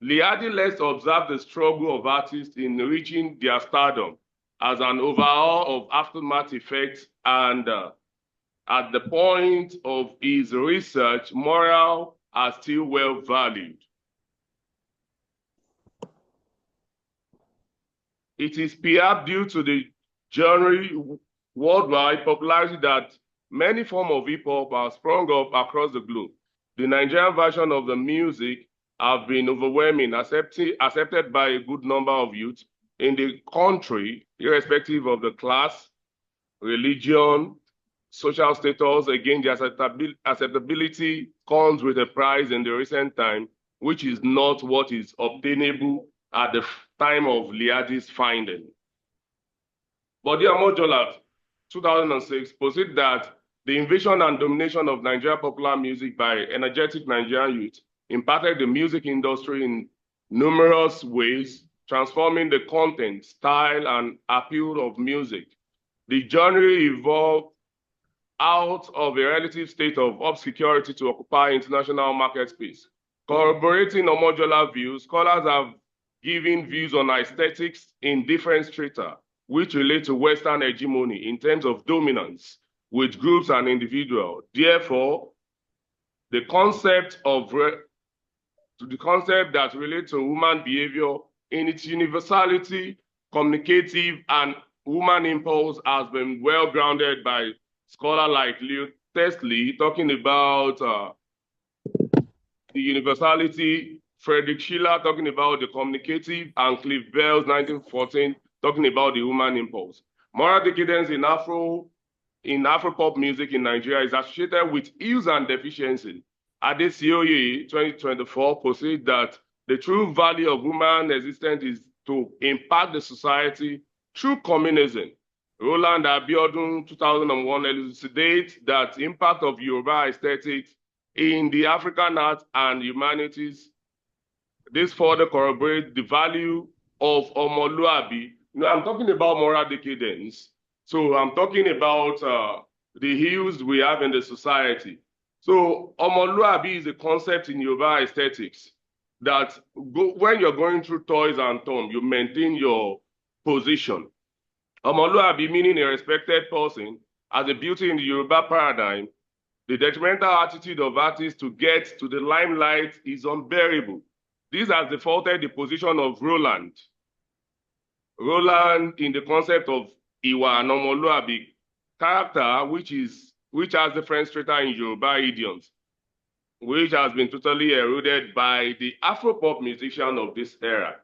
Liadi let's observe the struggle of artists in reaching their stardom as an overall of aftermath effects, and at the point of his research, moral are still well valued. It is perhaps due to the general worldwide popularity that many forms of hip-hop have sprung up across the globe. The Nigerian version of the music have been overwhelming, accepted by a good number of youth in the country, irrespective of the class, religion, social status. Again, the acceptability comes with a price in the recent time, which is not what is obtainable at the time of Liadi's finding. Bode Omojola, 2006, posted that the invasion and domination of Nigerian popular music by energetic Nigerian youth impacted the music industry in numerous ways, transforming the content, style, and appeal of music. The genre evolved out of a relative state of obscurity to occupy international market space. Corroborating Omojola's views, scholars have given views on aesthetics in different strata, which relate to Western hegemony in terms of dominance with groups and individuals. Therefore, the concept that relates to human behavior in its universality, communicative, and human impulse has been well grounded by scholars like Leo Tesley, talking about the universality, Frederick Schiller talking about the communicative, and Cliff Bell's 1914 talking about the human impulse. Moral decadence in Afro-pop music in Nigeria is associated with ills and deficiencies. Adesioye 2024 posted that the true value of human existence is to impact the society through communism. Roland Abiodun 2001 elucidates that impact of Yoruba aesthetics in the African arts and humanities. This further corroborates the value of Omoluabi. I'm talking about moral decadence. So I'm talking about the ills we have in the society. So Omoluabi is a concept in Yoruba aesthetics that when you're going through toys and tomb, you maintain your position. Omoluabi meaning a respected person as a beauty in the Yoruba paradigm. The detrimental attitude of artists to get to the limelight is unbearable. This has defaulted the position of Roland. Roland in the concept of Iwa and Omoluabi character, which has different strata in Yoruba idioms, which has been totally eroded by the Afro-pop musician of this era.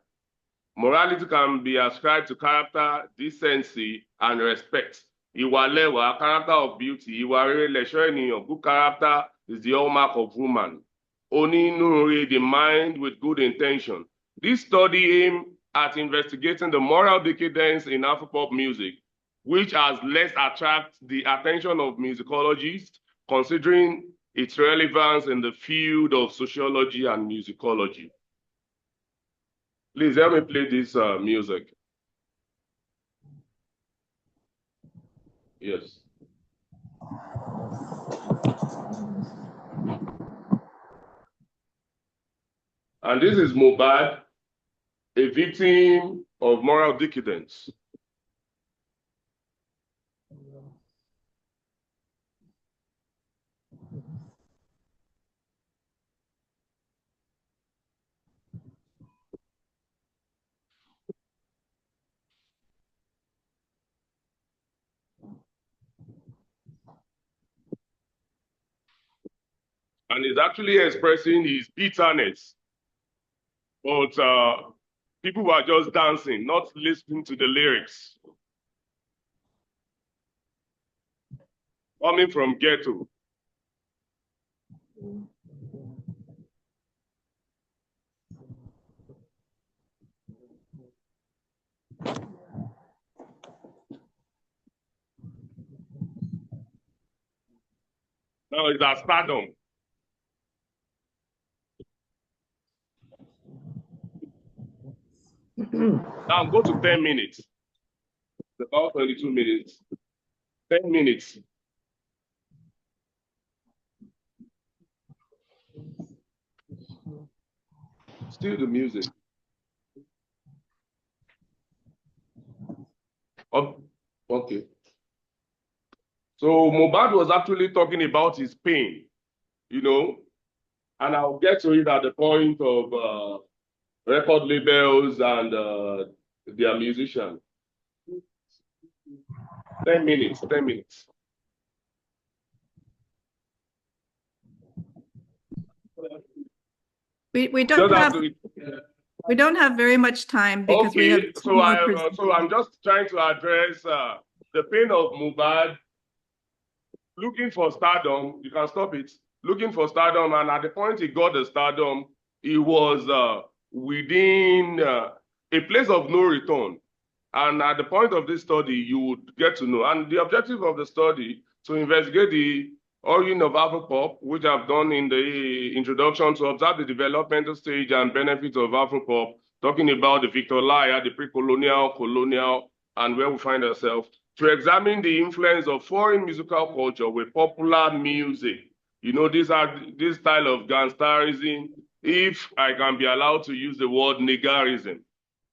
Morality can be ascribed to character, decency, and respect. Ìwà lẹ́wà, character of beauty. Ìwà rere lẹ̀ṣọ́ ènìyàn, good character is the hallmark of woman. Onínúure, the mind with good intention. This study aimed at investigating the moral decadence in Afro-pop music, which has less attract the attention of musicologists, considering its relevance in the field of sociology and musicology. Please help me play this music. Yes. And this is Mohbad a victim of moral decadence. And he's actually expressing his bitterness. But people were just dancing, not listening to the lyrics. Coming from ghetto. Now it's at stardom. Now go to 10 minutes. It's about 22 minutes. 10 minutes. Still the music. Oh, okay. So Mohbad was actually talking about his pain, you know, and I'll get to it at the point of record labels and their musicians. 10 minutes, 10 minutes. We don't have very much time because we have so I'm just trying to address the pain of Mohbad looking for stardom. You can stop it. Looking for stardom, and at the point he got the stardom, he was within a place of no return. And at the point of this study, you would get to know. And the objective of the study to investigate the origin of Afropop, which I've done in the introduction, to observe the developmental stage and benefits of Afropop, talking about the Victor Laya, the pre-colonial, colonial, and where we find ourselves, to examine the influence of foreign musical culture with popular music. You know, this style of gangsterism, if I can be allowed to use the word niggerism,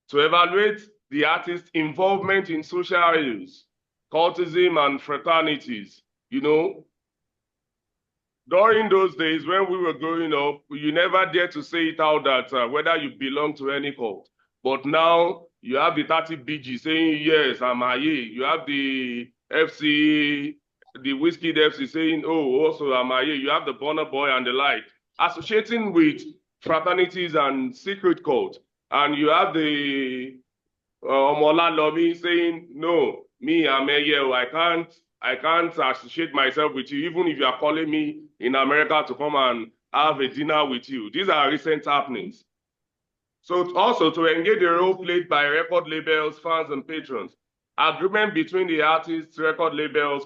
to evaluate the artist's involvement in social issues, cultism and fraternities. You know, during those days when we were growing up, you never dare to say it out that whether you belong to any cult. But now you have the 30 BG saying, yes, I'm Aye. You have the FC, the Whiskey FC saying, oh, also I'm Aye. You have the Burna Boy and the like, associating with fraternities and secret cults. And you have the Ololade saying, no, me, I'm Aye. I can't associate myself with you, even if you are calling me in America to come and have a dinner with you. These are recent happenings. So also to engage the role played by record labels, fans, and patrons. Agreement between the artists, record label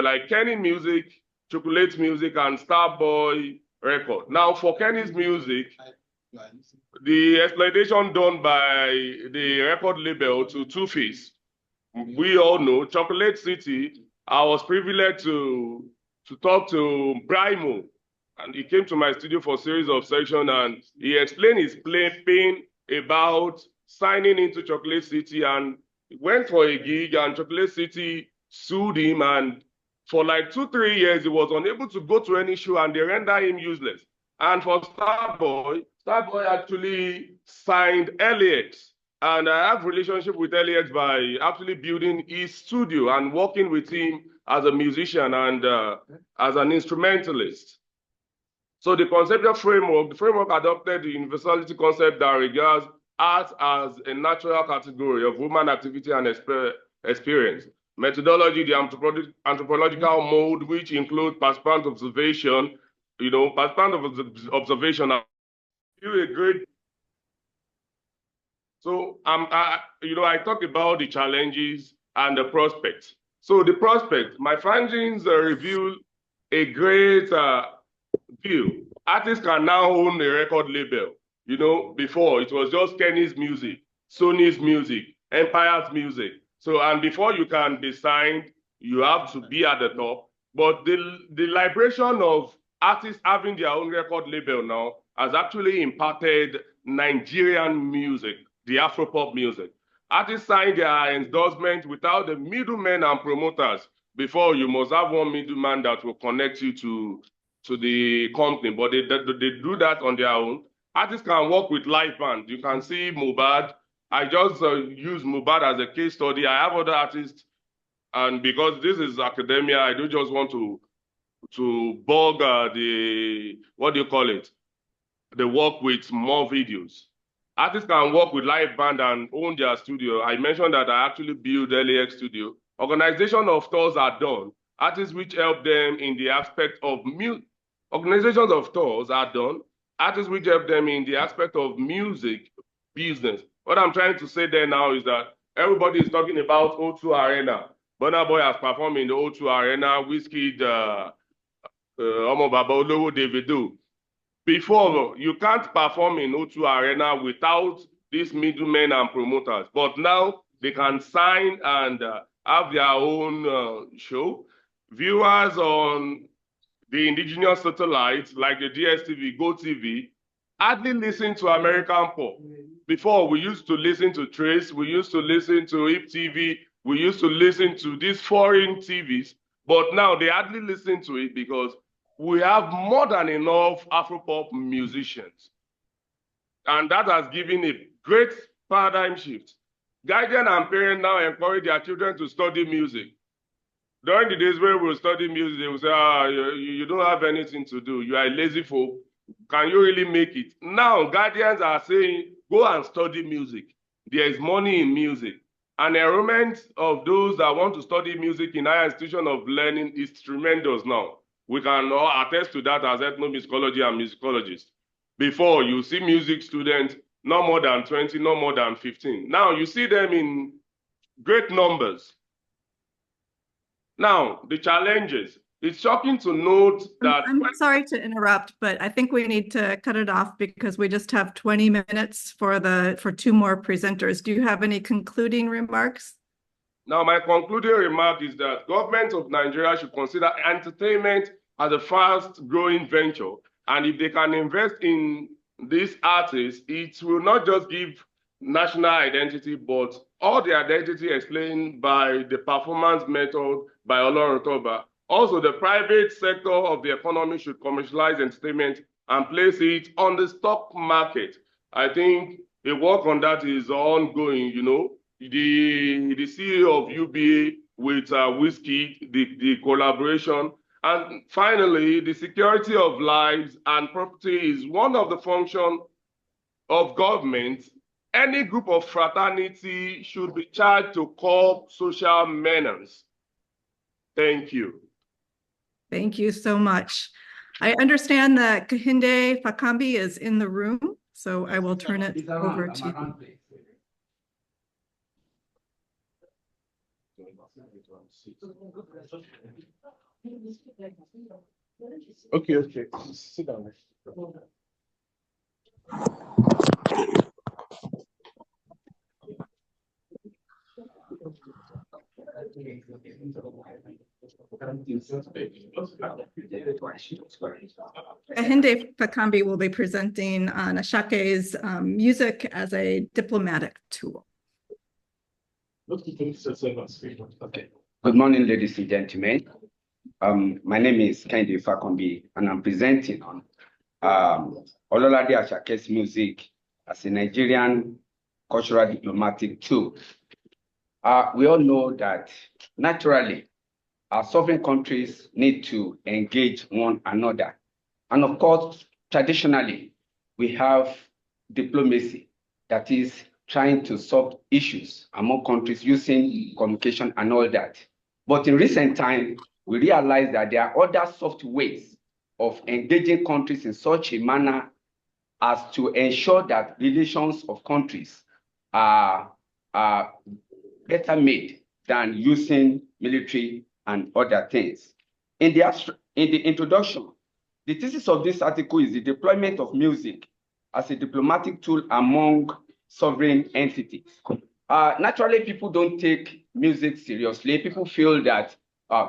like Kenny Music, Chocolate Music, and Starboy Record. Now for Kenny's music, the exploitation done by the record label to Two-Face. We all know Chocolate City. I was privileged to talk to Brimo, and he came to my studio for a series of sessions, and he explained his pain about signing into Chocolate City, and went for a gig, and Chocolate City sued him, and for like 2-3 years, he was unable to go to any show, and they render him useless. And for Starboy actually signed LAX. And I have a relationship with LAX by actually building his studio and working with him as a musician and as an instrumentalist. So the conceptual framework, the framework adopted the universality concept that regards art as a natural category of human activity and experience. Methodology, the anthropological mode, which includes participant observation, you know, participant observation. A great. So I talk about the challenges and the prospects. So the prospect, my findings reveal a great view. Artists can now own a record label. You know, before it was just Kenny's music, Sony's music, Empire's music. So, and before you can be signed, you have to be at the top. But the liberation of artists having their own record label now has actually impacted Nigerian music, the Afropop music. Artists sign their endorsement without the middlemen and promoters. Before, you must have one middleman that will connect you to the company, but they do that on their own. Artists can work with live band. You can see Mubad. I just use Mubad as a case study. I have other artists, and because this is academia, I don't just want to bog the, what do you call it? They work with more videos. Artists can work with live band and own their studio. I mentioned that I actually build LAX studio. Organization of tours are done. Artists which help them in the aspect of organizations of tours are done. Artists which help them in the aspect of music business. What I'm trying to say there now is that everybody is talking about O2 Arena. Burna Boy has performed in the O2 Arena. Wizkid, Omo Baba Olowo, Davido. Before, you can't perform in O2 Arena without these middlemen and promoters. But now they can sign and have their own show. Viewers on the indigenous satellites like the DSTV, GoTV, hardly listen to American pop. Before, we used to listen to Trace, we used to listen to Hip TV, we used to listen to these foreign TVs, but now they hardly listen to it because we have more than enough Afropop musicians. And that has given a great paradigm shift. Guardian and parents now encourage their children to study music. During the days where we study music, they will say, you don't have anything to do. You are a lazy folk. Can you really make it? Now, guardians are saying, go and study music. There is money in music. An enrollment of those that want to study music in higher institution of learning is tremendous now. We can all attest to that as ethnomusicology and musicologists. Before, you see music students, no more than 20, no more than 15. Now, you see them in great numbers. Now, the challenges. It's shocking to note that... I'm sorry to interrupt, but I think we need to cut it off because we just have 20 minutes for two more presenters. Do you have any concluding remarks? Now, my concluding remark is that government of Nigeria should consider entertainment as a fast-growing venture. And if they can invest in these artists, it will not just give national identity, but all the identity explained by the performance method by Olorun Toba. Also, the private sector of the economy should commercialize entertainment and place it on the stock market. I think the work on that is ongoing, you know. The CEO of UBA with Wizkid, the collaboration. And finally, the security of lives and property is one of the functions of government. Any group of fraternity should be charged to curb social menace. Thank you. Thank you so much. I understand that Kehinde Fakambi is in the room, so I will turn it over to you. Okay. Sit down. Kehinde Fakambi will be presenting on Asake's music as a diplomatic tool. Okay. Good morning, ladies and gentlemen. My name is Kehinde Fakambi, and I'm presenting on Ololade Asake's music as a Nigerian cultural diplomatic tool. We all know that naturally, our sovereign countries need to engage one another. And of course, traditionally, we have diplomacy that is trying to solve issues among countries using communication and all that. But in recent times, we realize that there are other soft ways of engaging countries in such a manner as to ensure that relations of countries are better made than using military and other things. In the introduction, the thesis of this article is the deployment of music as a diplomatic tool among sovereign entities. Naturally, people don't take music seriously. People feel that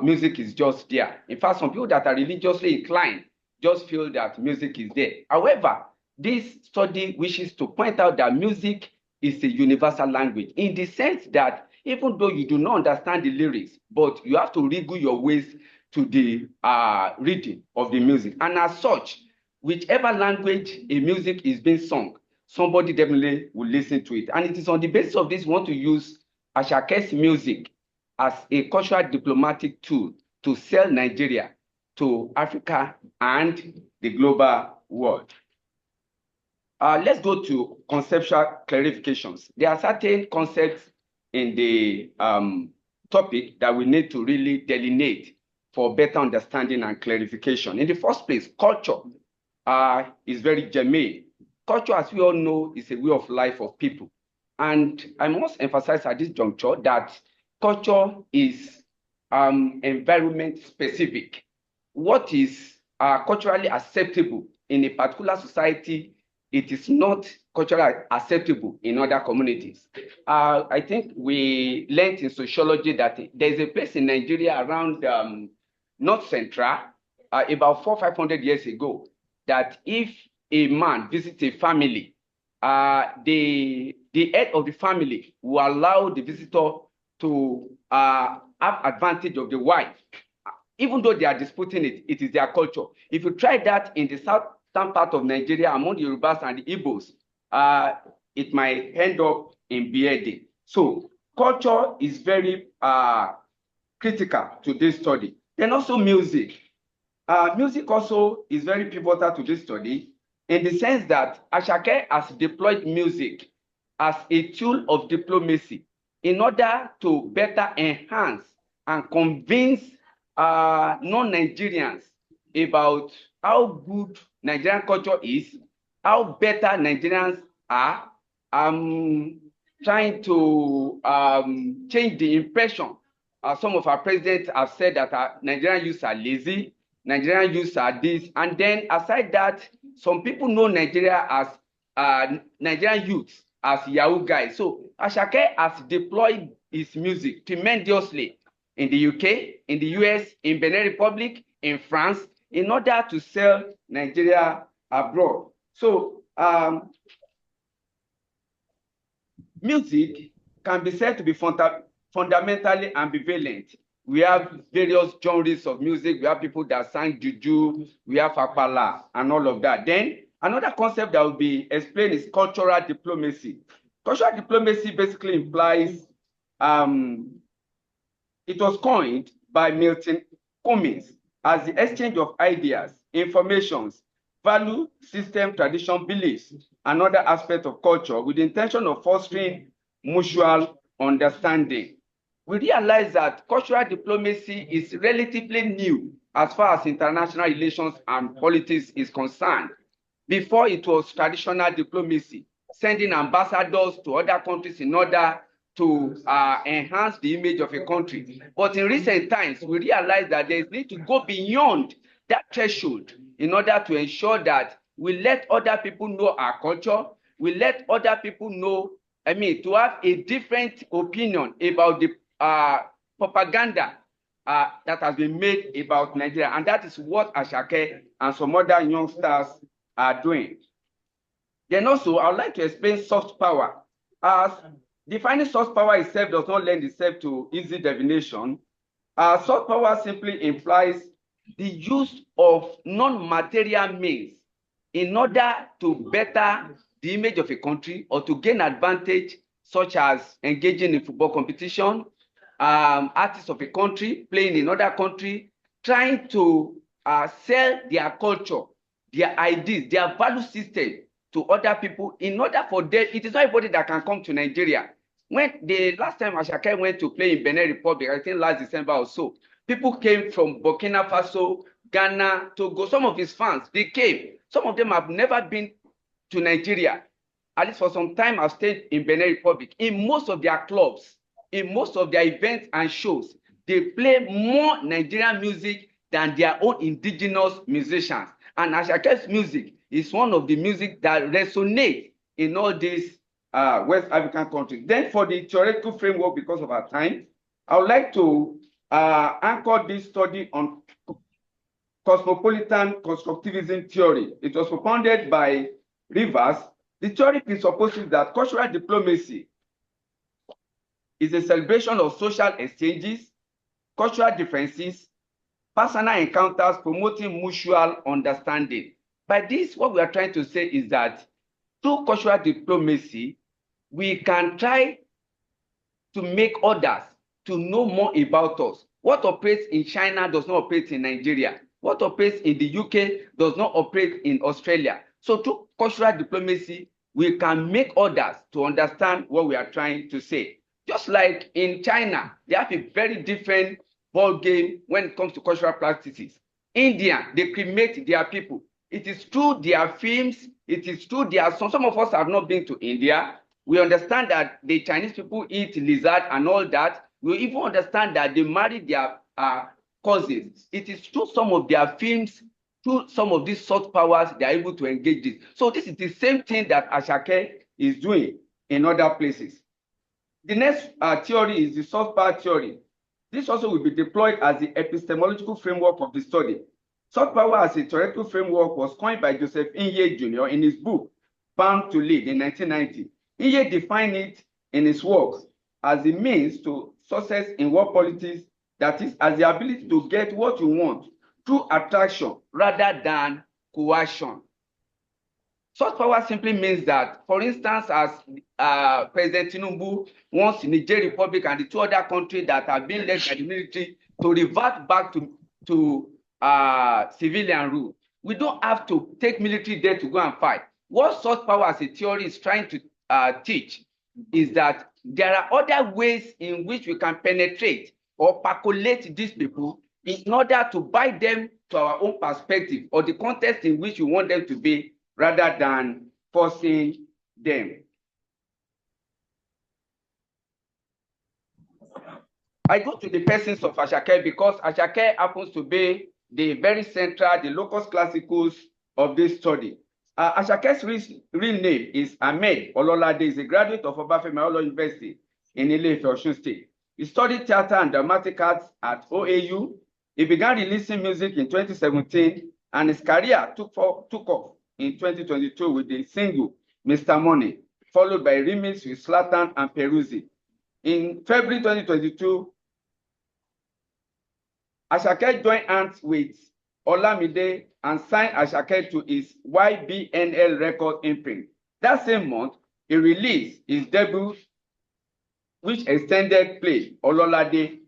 music is just there. In fact, some people that are religiously inclined just feel that music is there. However, this study wishes to point out that music is a universal language in the sense that even though you do not understand the lyrics, but you have to wriggle your ways to the reading of the music. And as such, whichever language a music is being sung, somebody definitely will listen to it. And it is on the basis of this we want to use Asake's music as a cultural diplomatic tool to sell Nigeria to Africa and the global world. Let's go to conceptual clarifications. There are certain concepts in the topic that we need to really delineate for better understanding and clarification. In the first place, culture is very germane. Culture, as we all know, is a way of life of people. And I must emphasize at this juncture that culture is environment specific. What is culturally acceptable in a particular society, it is not culturally acceptable in other communities. I think we learned in sociology that there's a place in Nigeria around North Central, about 400-500 years ago, that if a man visits a family, the head of the family will allow the visitor to have advantage of the wife. Even though they are disputing it, it is their culture. If you try that in the southern part of Nigeria among the Yorubas and the Igbos, it might end up in beheading. So culture is very critical to this study. Then also music. Music also is very pivotal to this study in the sense that Asake has deployed music as a tool of diplomacy in order to better enhance and convince non-Nigerians about how good Nigerian culture is, how better Nigerians are, trying to change the impression. Some of our presidents have said that Nigerian youths are lazy, Nigerian youths are this, and then aside that, some people know Nigeria as Nigerian youths as Yahoo guys. So Asake has deployed his music tremendously in the UK, in the US, in Benin Republic, in France, in order to sell Nigeria abroad. So music can be said to be fundamentally ambivalent. We have various genres of music. We have people that sang juju, we have akpala, and all of that. Then another concept that will be explained is cultural diplomacy. Cultural diplomacy basically implies, it was coined by Milton Cummings as the exchange of ideas, informations, value, system, tradition, beliefs, and other aspects of culture with the intention of fostering mutual understanding. We realize that cultural diplomacy is relatively new as far as international relations and politics is concerned. Before, it was traditional diplomacy, sending ambassadors to other countries in order to enhance the image of a country. But in recent times, we realize that there is need to go beyond that threshold in order to ensure that we let other people know our culture, we let other people know, to have a different opinion about the propaganda that has been made about Nigeria. And that is what Asake and some other youngsters are doing. Then also, I would like to explain soft power. As defining soft power itself does not lend itself to easy definition. Soft power simply implies the use of non-material means in order to better the image of a country or to gain advantage, such as engaging in football competition, artists of a country playing in other country, trying to sell their culture, their ideas, their value system to other people in order for them. It is not everybody that can come to Nigeria. When the last time Asake went to play in Benin Republic, I think last December or so, people came from Burkina Faso, Ghana, Togo. Some of his fans, they came. Some of them have never been to Nigeria. At least for some time, I've stayed in Benin Republic. In most of their clubs, in most of their events and shows, they play more Nigerian music than their own indigenous musicians. And Asake's music is one of the music that resonates in all these West African countries. Then for the theoretical framework, because of our time, I would like to anchor this study on cosmopolitan constructivism theory. It was propounded by Rivers, the theory presupposes that cultural diplomacy is a celebration of social exchanges, cultural differences, personal encounters promoting mutual understanding. By this, what we are trying to say is that through cultural diplomacy, we can try to make others to know more about us. What operates in China does not operate in Nigeria. What operates in the UK does not operate in Australia. So through cultural diplomacy, we can make others to understand what we are trying to say. Just like in China, they have a very different ball game when it comes to cultural practices. India, they cremate their people. It is through their films, it is through their songs. Some of us have not been to India. We understand that the Chinese people eat lizard and all that. We even understand that they marry their cousins. It is through some of their films, through some of these soft powers, they are able to engage this. So this is the same thing that Asake is doing in other places. The next theory is the soft power theory. This also will be deployed as the epistemological framework of the study. Soft power as a theoretical framework was coined by Joseph Nye Jr. in his book, Bound to Lead in 1990. Nye defined it in his works as the means to success in world politics, that is, as the ability to get what you want through attraction rather than coercion. Soft power simply means that, for instance, as President Tinubu wants the Niger Republic and the two other countries that are being led by the military to revert back to civilian rule. We don't have to take military there to go and fight. What soft power as a theory is trying to teach is that there are other ways in which we can penetrate or percolate these people in order to bind them to our own perspective or the context in which we want them to be, rather than forcing them. I go to the persons of Asake because Asake happens to be the very central, the locus classicus of this study. Asake's real name is Ahmed Ololade. He's a graduate of Obafemi Awolowo University in Ile-Ife, Osun State. He studied theater and dramatic arts at OAU. He began releasing music in 2017, and his career took off in 2022 with the single Mr. Money, followed by a remix with Zlatan and Peruzzi. In February 2022, Asake joined hands with Olamide and signed Asake to his YBNL record imprint. That same month, he released his debut, which extended play, Ololade.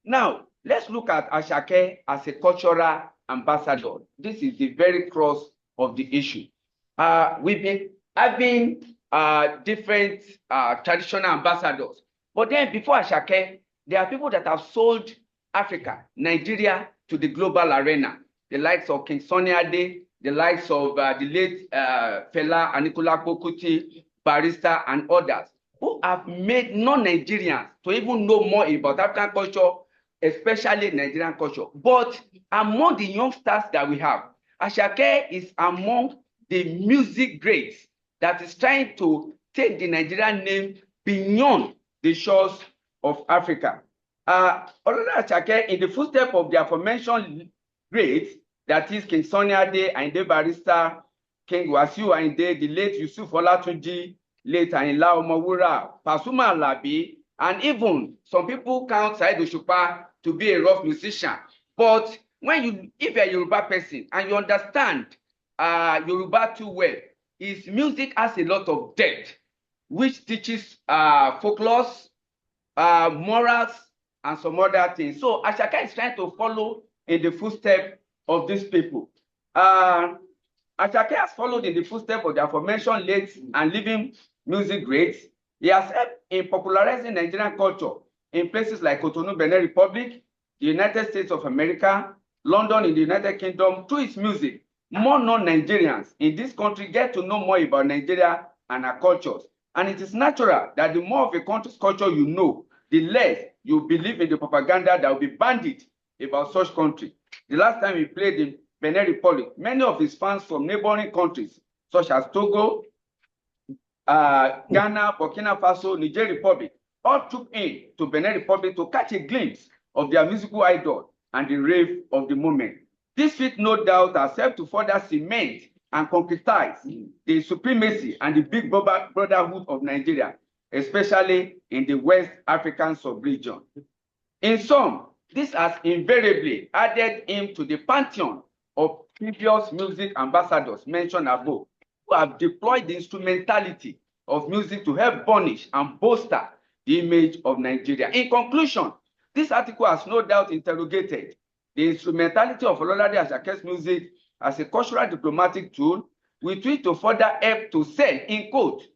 Now, let's look at Asake as a cultural ambassador. This is the very cross of the issue. We've been having different traditional ambassadors. But then before Asake, there are people that have sold Africa, Nigeria, to the global arena. The likes of King Sunny Ade, the likes of the late Fela Anikulapo Kuti, Barrister, and others, who have made non-Nigerians to even know more about African culture, especially Nigerian culture. But among the youngsters that we have, Asake is among the music greats that is trying to take the Nigerian name beyond the shores of Africa. Ololade Asake, in the footsteps of the aforementioned greats, that is King Sunny Ade, Ayinde Barrister, King Wasiu Ayinde, the late Yusuf Olatunji, late Ayinla Omowura, Pasuma Alabi, and even some people count Saheed Osupa to be a rough musician. But if you're a Yoruba person and you understand Yoruba too well, his music has a lot of depth, which teaches folklore, morals, and some other things. So Asake is trying to follow in the footsteps of these people. Asake has followed in the footsteps of the aforementioned late and living music greats. He has helped in popularizing Nigerian culture in places like Cotonou, Benin Republic, the United States of America, London in the United Kingdom. Through his music, more non-Nigerians in this country get to know more about Nigeria and our cultures. And it is natural that the more of a country's culture you know, the less you believe in the propaganda that will be bandied about such country. The last time he played in Benin Republic, many of his fans from neighboring countries, such as Togo, Ghana, Burkina Faso, Niger Republic, all took in to Benin Republic to catch a glimpse of their musical idol and the rave of the moment. This feat, no doubt, has helped to further cement and concretize the supremacy and the big brotherhood of Nigeria, especially in the West African sub-region. In sum, this has invariably added him to the pantheon of previous music ambassadors mentioned above, who have deployed the instrumentality of music to help burnish and bolster the image of Nigeria. In conclusion, this article has no doubt interrogated the instrumentality of Ololade Asake's music as a cultural diplomatic tool, with which to further help to sell in quote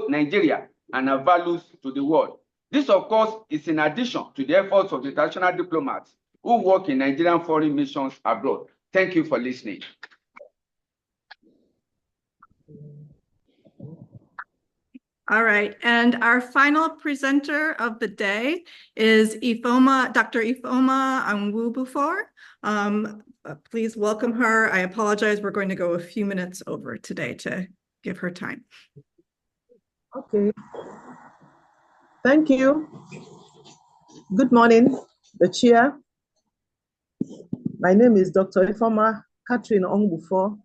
Nigeria and her values to the world. This, of course, is in addition to the efforts of the international diplomats who work in Nigerian foreign missions abroad. Thank you for listening. All right, and our final presenter of the day is Dr. Ifeoma Onwubufor. Please welcome her. I apologize, we're going to go a few minutes over today to give her time. Okay. Thank you. Good morning, the chair. My name is Dr. Ifeoma Catherine Onwubufor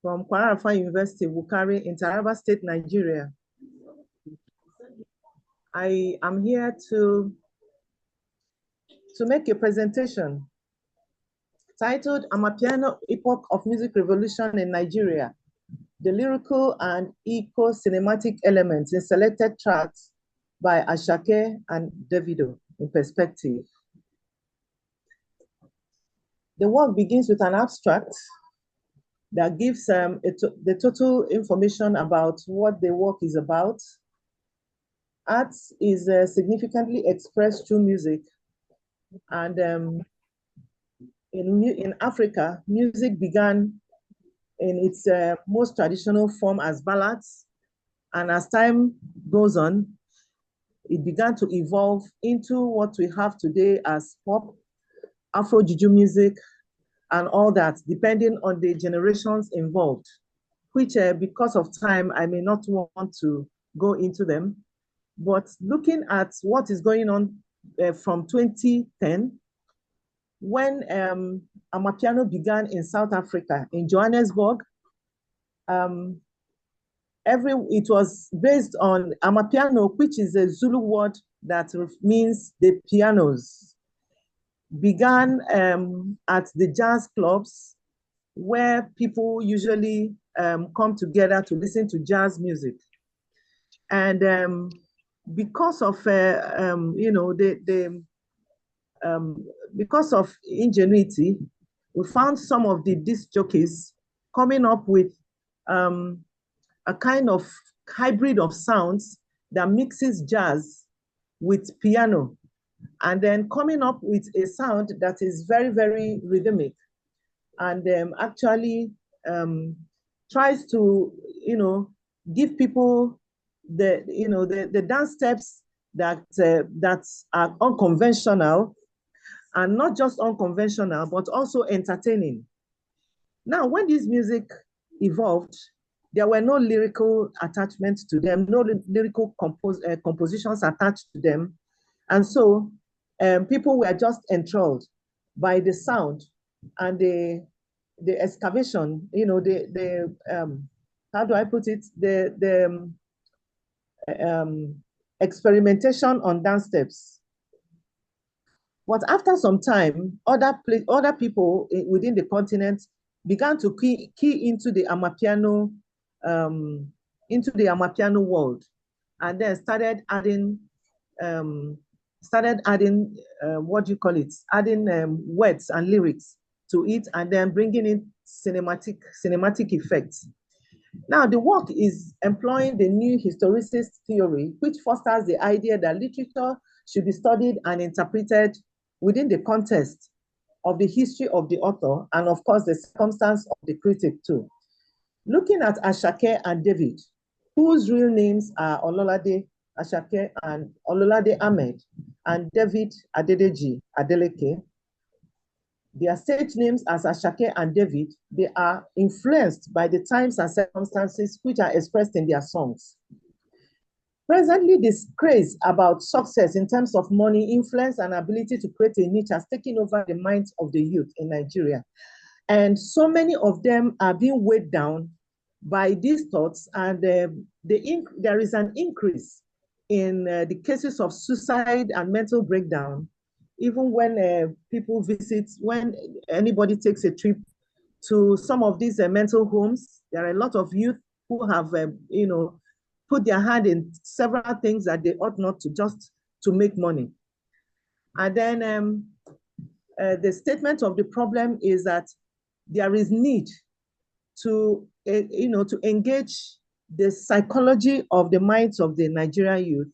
from Kwara University, Wukari, in Taraba State, Nigeria. I am here to make a presentation titled Amapiano Epoch of Music Revolution in Nigeria, the lyrical and eco-cinematic elements in selected tracks by Asake and Davido in perspective. The work begins with an abstract that gives the total information about what the work is about. Art is significantly expressed through music. And in Africa, music began in its most traditional form as ballads. And as time goes on, it began to evolve into what we have today as pop, Afro Juju music, and all that, depending on the generations involved, which because of time, I may not want to go into them. But looking at what is going on from 2010, when Amapiano began in South Africa, in Johannesburg, it was based on Amapiano, which is a Zulu word that means the pianos. Began at the jazz clubs where people usually come together to listen to jazz music. And because of because of ingenuity, we found some of the disc jockeys coming up with a kind of hybrid of sounds that mixes jazz with piano, and then coming up with a sound that is very, very rhythmic, and actually tries to, give people the dance steps that are unconventional, and not just unconventional, but also entertaining. Now, when this music evolved, there were no lyrical attachments to them, no lyrical compositions attached to them. And so people were just enthralled by the sound and the excavation, how do I put it? The experimentation on dance steps. But after some time, other people within the continent began to key into the Amapiano world, and then started adding words and lyrics to it, and then bringing in cinematic effects. Now, the work is employing the new historicist theory, which fosters the idea that literature should be studied and interpreted within the context of the history of the author, and of course, the circumstance of the critic too. Looking at Asake and David, whose real names are Ololade Asake and Ololade Ahmed, and David Adedeji Adeleke, their stage names as Asake and David, they are influenced by the times and circumstances which are expressed in their songs. Presently, this craze about success in terms of money, influence, and ability to create a niche has taken over the minds of the youth in Nigeria. And so many of them are being weighed down by these thoughts, and there is an increase in the cases of suicide and mental breakdown, even when people visit, when anybody takes a trip to some of these mental homes. There are a lot of youth who have, put their hand in several things that they ought not to, just to make money. And then the statement of the problem is that there is need to, to engage the psychology of the minds of the Nigerian youth,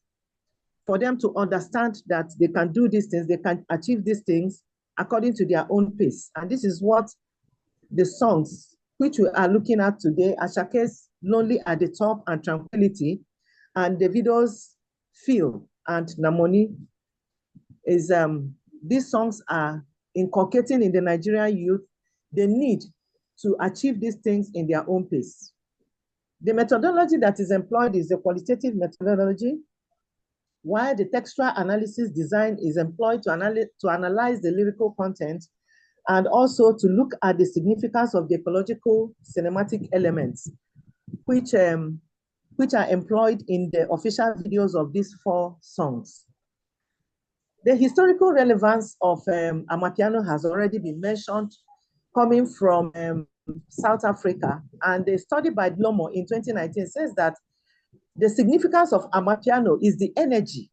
for them to understand that they can do these things, they can achieve these things according to their own pace. And this is what the songs which we are looking at today, Asake's Lonely at the Top and Tranquility, and Davido's Feel and Namoni, is these songs are inculcating in the Nigerian youth the need to achieve these things in their own pace. The methodology that is employed is the qualitative methodology, while the textual analysis design is employed to analyze the lyrical content and also to look at the significance of the ecological cinematic elements, which are employed in the official videos of these 4 songs. The historical relevance of Amapiano has already been mentioned, coming from South Africa. And a study by Dlomo in 2019 says that the significance of Amapiano is the energy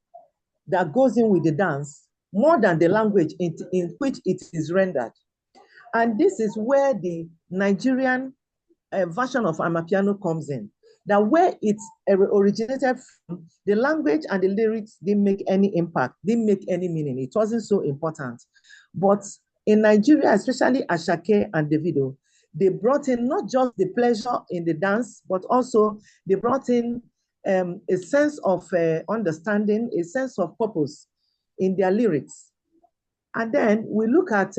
that goes in with the dance more than the language in which it is rendered. And this is where the Nigerian version of Amapiano comes in. That where it originated from, the language and the lyrics didn't make any impact, didn't make any meaning. It wasn't so important. But in Nigeria, especially Asake and Davido, they brought in not just the pleasure in the dance, but also they brought in a sense of understanding, a sense of purpose in their lyrics. And then we look at,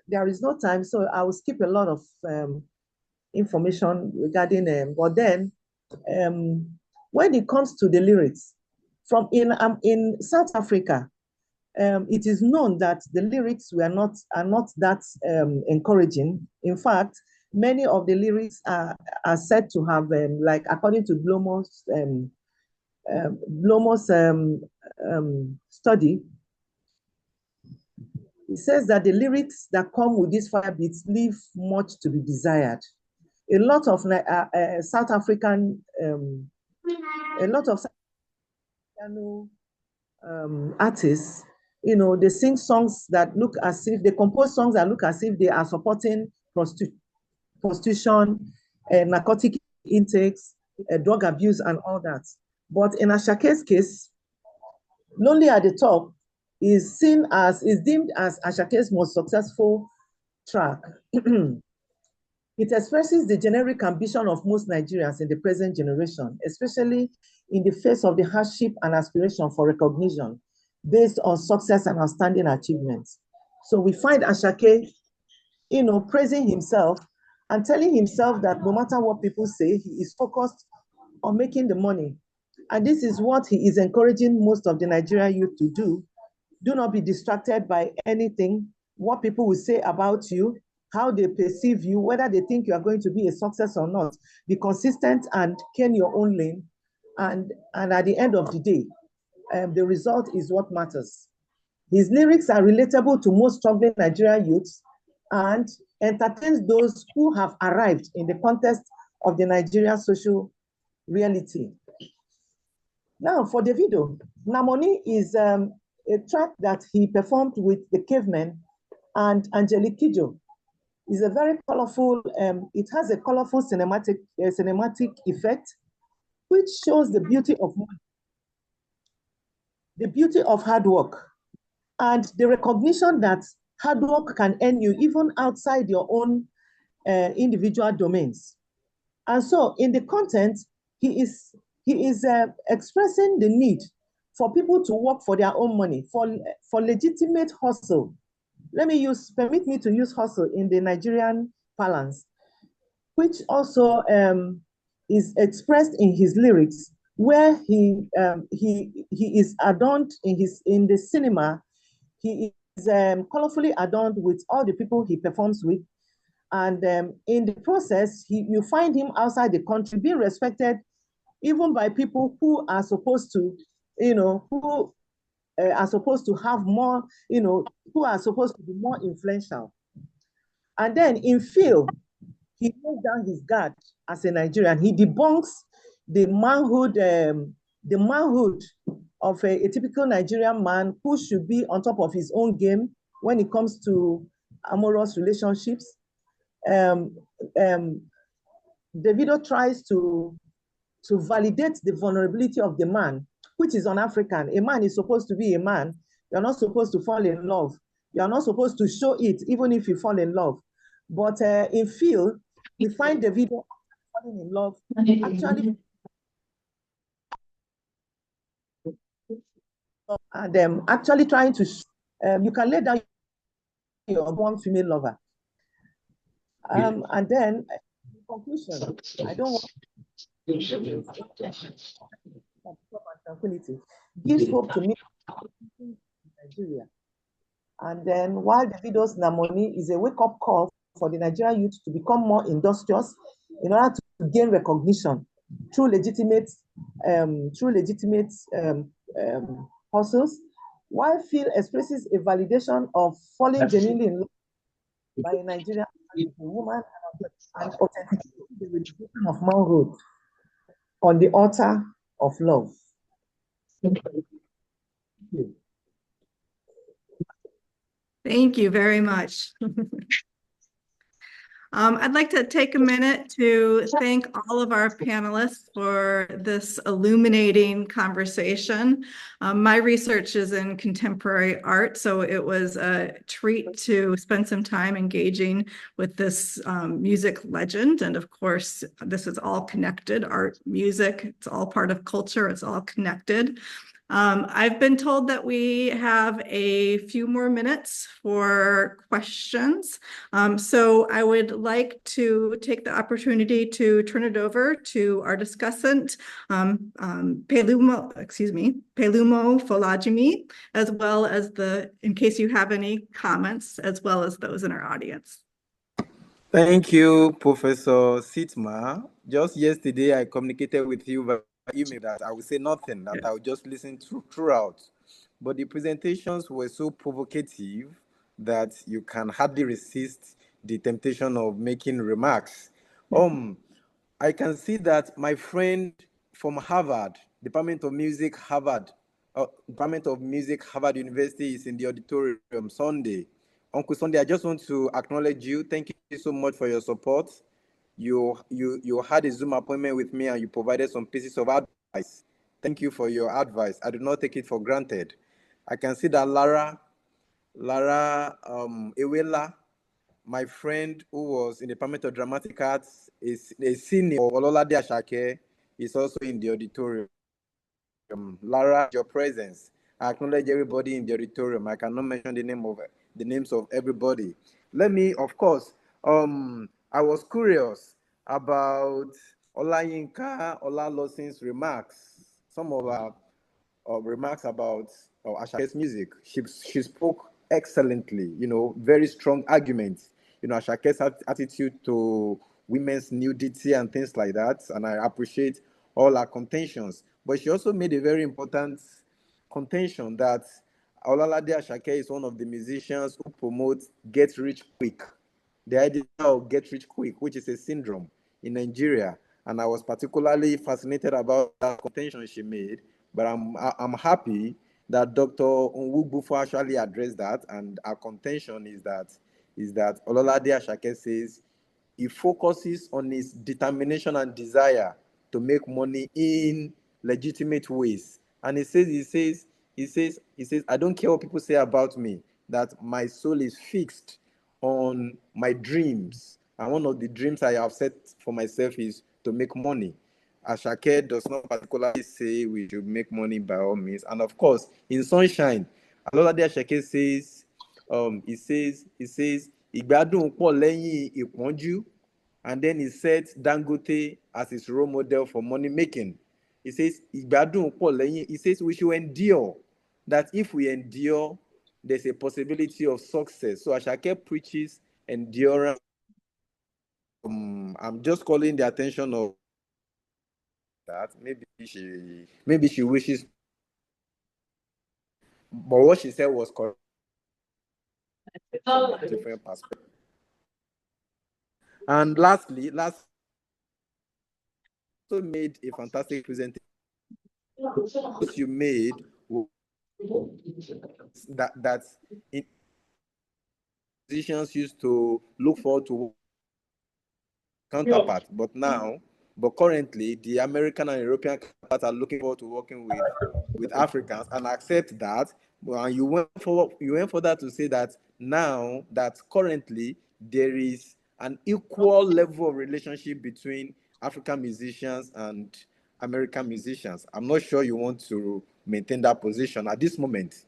there is no time, so I will skip a lot of information regarding them. But then, when it comes to the lyrics, from in South Africa, it is known that the lyrics are not that encouraging. In fact, many of the lyrics are said to have, like according to Blomo's study, it says that the lyrics that come with these 5 beats leave much to be desired. A lot of South African, artists, they sing songs that look as if, they compose songs that look as if they are supporting prostitution, narcotic intakes, drug abuse, and all that. But in Asake's case, Lonely at the Top is deemed as Asake's most successful track. It expresses the generic ambition of most Nigerians in the present generation, especially in the face of the hardship and aspiration for recognition based on success and outstanding achievements. So we find Asake, praising himself and telling himself that no matter what people say, he is focused on making the money. And this is what he is encouraging most of the Nigerian youth to do. Do not be distracted by anything, what people will say about you, how they perceive you, whether they think you are going to be a success or not. Be consistent and ken your own lane. And at the end of the day, the result is what matters. His lyrics are relatable to most struggling Nigerian youths and entertains those who have arrived in the context of the Nigerian social reality. Now, for Davido, Namoni is a track that he performed with the Cavemen and Angelique Kidjo. It's a very colorful, it has a colorful cinematic effect, which shows the beauty of money, the beauty of hard work, and the recognition that hard work can earn you even outside your own individual domains. And so in the content, he is expressing the need for people to work for their own money, for legitimate hustle. Permit me to use hustle in the Nigerian parlance, which also is expressed in his lyrics, where he is adorned in the cinema. He is colorfully adorned with all the people he performs with, And in the process, you find him outside the country being respected even by people who are supposed to, who are supposed to have more, who are supposed to be more influential. And then in Phil, he lays down his guard as a Nigerian. He debunks the manhood of a typical Nigerian man who should be on top of his own game when it comes to amorous relationships. Davido tries to validate the vulnerability of the man, which is un-African. A man is supposed to be a man. You're not supposed to fall in love. You're not supposed to show it, even if you fall in love. But in Phil, we find Davido falling in love, actually, and actually trying to, you can lay down your one female lover. And then, in conclusion, I don't want tranquility. Gives hope to me in Nigeria. And then while Davido's Namoni is a wake-up call for the Nigerian youth to become more industrious in order to gain recognition through legitimate hustles, while Phil expresses a validation of falling genuinely in love by a Nigerian woman and authenticating the realization of manhood on the altar of love. Thank you. Thank you very much. I'd like to take a minute to thank all of our panelists for this illuminating conversation. My research is in contemporary art, so it was a treat to spend some time engaging with this music legend. And of course, this is all connected, art, music, it's all part of culture, it's all connected. I've been told that we have a few more minutes for questions. So I would like to take the opportunity to turn it over to our discussant, Pelumo Folajimi, as well as in case you have any comments, as well as those in our audience. Thank you, Professor Sitma. Just yesterday, I communicated with you via email that I will say nothing, that I will just listen throughout. But the presentations were so provocative that you can hardly resist the temptation of making remarks. I can see that my friend from Harvard, Department of Music, Harvard University is in the auditorium Sunday. Uncle Sunday, I just want to acknowledge you. Thank you so much for your support. You had a Zoom appointment with me and you provided some pieces of advice. Thank you for your advice. I do not take it for granted. I can see that Lara Ewela, my friend who was in the Department of Dramatic Arts, is a senior of Ololade Asake, is also in the auditorium. Lara, your presence. I acknowledge everybody in the auditorium. I cannot mention the names of everybody. Let me, of course, I was curious about Olayinka Olaloson's remarks, some of our remarks about Asake's music. She spoke excellently, very strong arguments. Asake's attitude to women's nudity and things like that, and I appreciate all her contentions. But she also made a very important contention that Ololade Asake is one of the musicians who promotes get rich quick. The idea of get rich quick, which is a syndrome in Nigeria. And I was particularly fascinated about that contention she made. But I'm happy that Dr. Onwugbufo actually addressed that. And our contention is that Ololade Asake says he focuses on his determination and desire to make money in legitimate ways. And he says, I don't care what people say about me, that my soul is fixed on my dreams. And one of the dreams I have set for myself is to make money. Asake does not particularly say we should make money by all means. And of course, in Sunshine, Ololade Asake says, he says, Ìgbádùn pọ̀ lẹ́yìn ìpọ́njú. And then he sets Dangote as his role model for money making. He says, Ìgbádùn pọ̀ lẹ́yìn. He says we should endure. That if we endure, there's a possibility of success. So Asake preaches endurance I'm just calling the attention of that. Maybe she wishes, but what she said was correct from a different perspective. And lastly, also made a fantastic presentation. You made that musicians used to look forward to counterpart, but currently the American and European counterparts are looking forward to working with Africans and accept that. And you went further to say that now that currently there is an equal level of relationship between African musicians and American musicians. I'm not sure you want to maintain that position at this moment.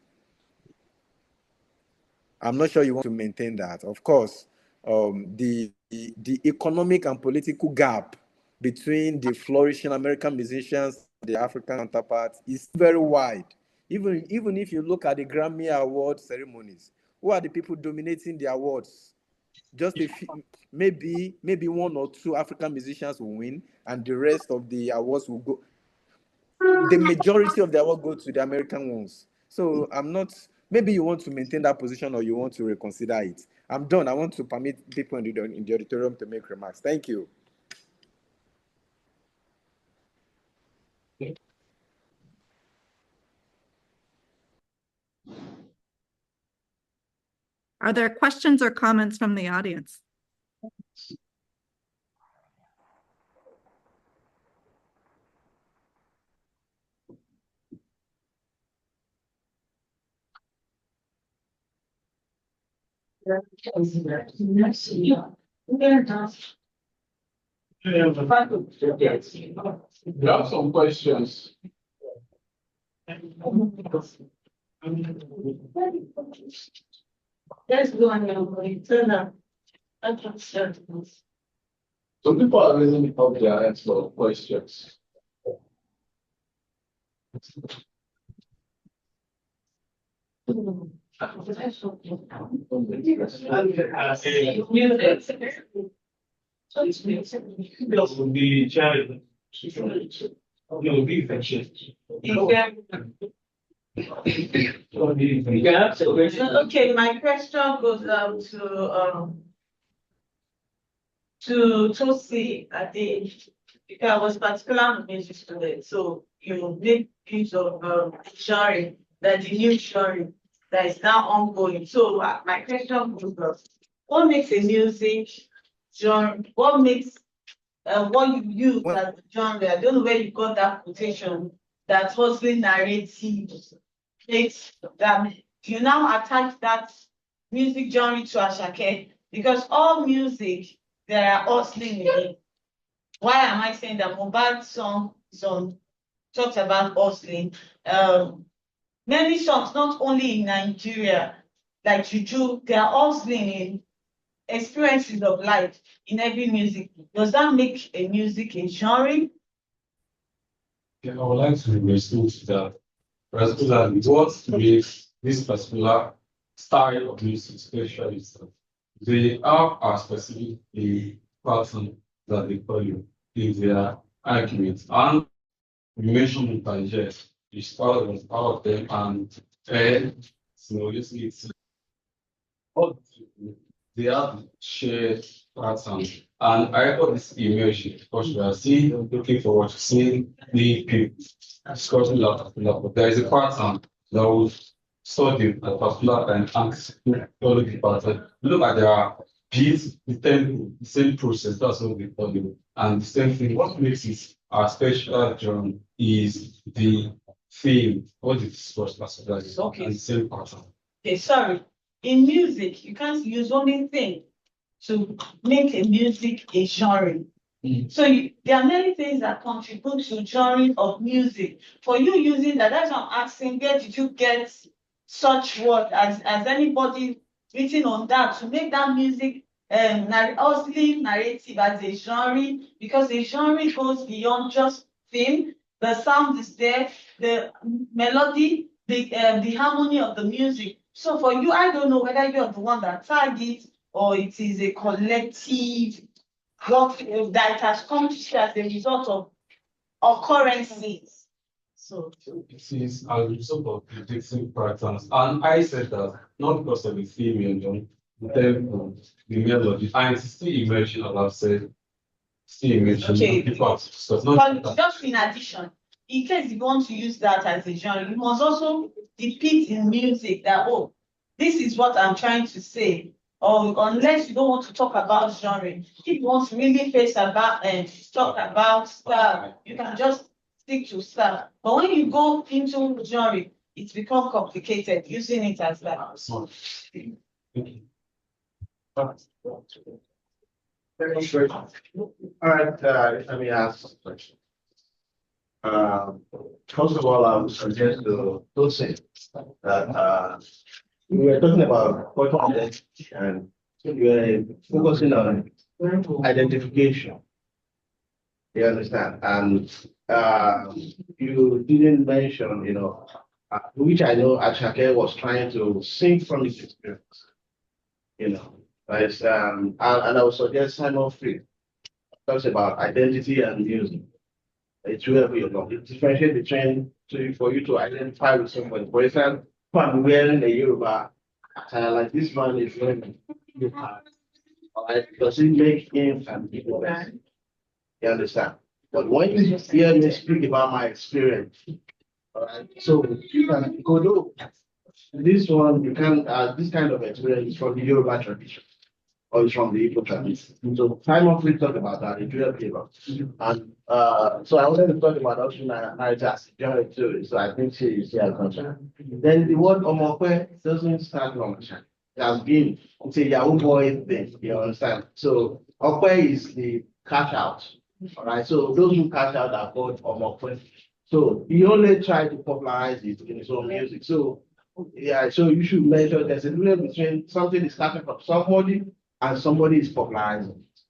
I'm not sure you want to maintain that. Of course, the economic and political gap between the flourishing American musicians and the African counterparts is very wide. Even if you look at the Grammy Award ceremonies, who are the people dominating the awards? Just a few, maybe one or two African musicians will win, and the rest of the awards will go. The majority of the award go to the American ones. So I'm not. Maybe you want to maintain that position or you want to reconsider it. I'm done. I want to permit people in the auditorium to make remarks. Thank you. Are there questions or comments from the audience? We have some questions. Let's go on now. Some people are raising up their hands for questions. Okay, my question goes to Tosi. I think I was particular music student, so you make use of sharing that the new sharing that is now ongoing. So my question goes, what makes a music genre? What makes what you use as a genre? I don't know where you got that quotation. That hustling narrative makes that you now attach that music genre to Asake, because all music there are hustling in it. Why am I saying that? Mohbad's song talks about hustling. Many songs, not only in Nigeria, like Juju, they are hustling in experiences of life in every music. Does that make a music a genre? Yeah, I would like to respond to that. Particularly, what makes this particular style of music special is that they have a specific pattern that they follow in their arguments. And you mentioned Tangiers is part of them, and obviously it's all they have shared patterns. And I got this image because we are seeing, looking forward to seeing the people discussing a lot of but there is a pattern that was studied at a particular time and follow the pattern. Look at their beats, the same process, that's what we follow. And the same thing, what makes it our special genre is the theme, what it discussed last time, Okay. and the same pattern. Okay, sorry. In music, you can't use only thing to make a music a genre. So there are many things that contribute to genre of music. For you using that, that's what I'm asking, where did you get such word as anybody written on that to make that music hustling narrative as a genre? Because a genre goes beyond just theme. The sound is there, the melody, the harmony of the music. So for you, I don't know whether you're the one that tagged it or it is a collective that has come to stay as a result of occurrences. So it is as a result of predicting patterns. And I said that not because of the female, then the melody, and it's still emerging, as I've said, still emerging. okay, Because but just in addition, in case you want to use that as a genre, you must also depict in music that, oh, this is what I'm trying to say. Or unless you don't want to talk about genre, if you want to really talk about style, you can just stick to style. But when you go into genre, it's become complicated using it as that. All right, let me ask a question. First of all, I would suggest to say that we were talking about cultural identity and we were focusing on identification. You understand? And you didn't mention, which I know Asake was trying to sing from his experience. And I would suggest Simon Free talks about identity and music. It's really it differentiate between for you to identify with someone. For example, if I'm wearing a Yoruba attire like this man is wearing, alright, does it make him and people better? You understand? But when you hear me speak about my experience, alright, so you can go do this one, you can this kind of experience from the Yoruba tradition. Or it's from the Igbo tradition. So Simon Free talked about that in dual paper. And so I wanted to talk about Ocean Narrative too. So I think she is here concerned. Then the word Omokwe doesn't start from it has been it's a Yahoo boy thing, you understand? So Okwe is the cash out. All right. So those who cash out are called Omokwe. So he only tried to popularize it in his own music. So yeah, so you should measure there's a difference between something is starting from somebody and somebody is popularizing it.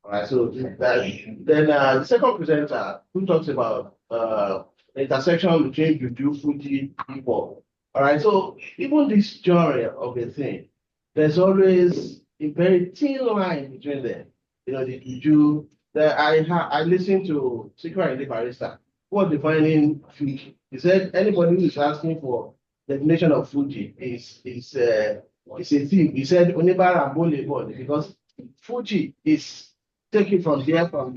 All right, so then the second presenter who talks about the intersection between Juju, Fuji, hip hop. All right, so even this genre of a thing, there's always a very thin line between them. The Juju. I listened to Secret and the Barista who was defining Fuji. He said anybody who is asking for definition of Fuji is it's a thing. He said Onibara and because Fuji is taken from there. And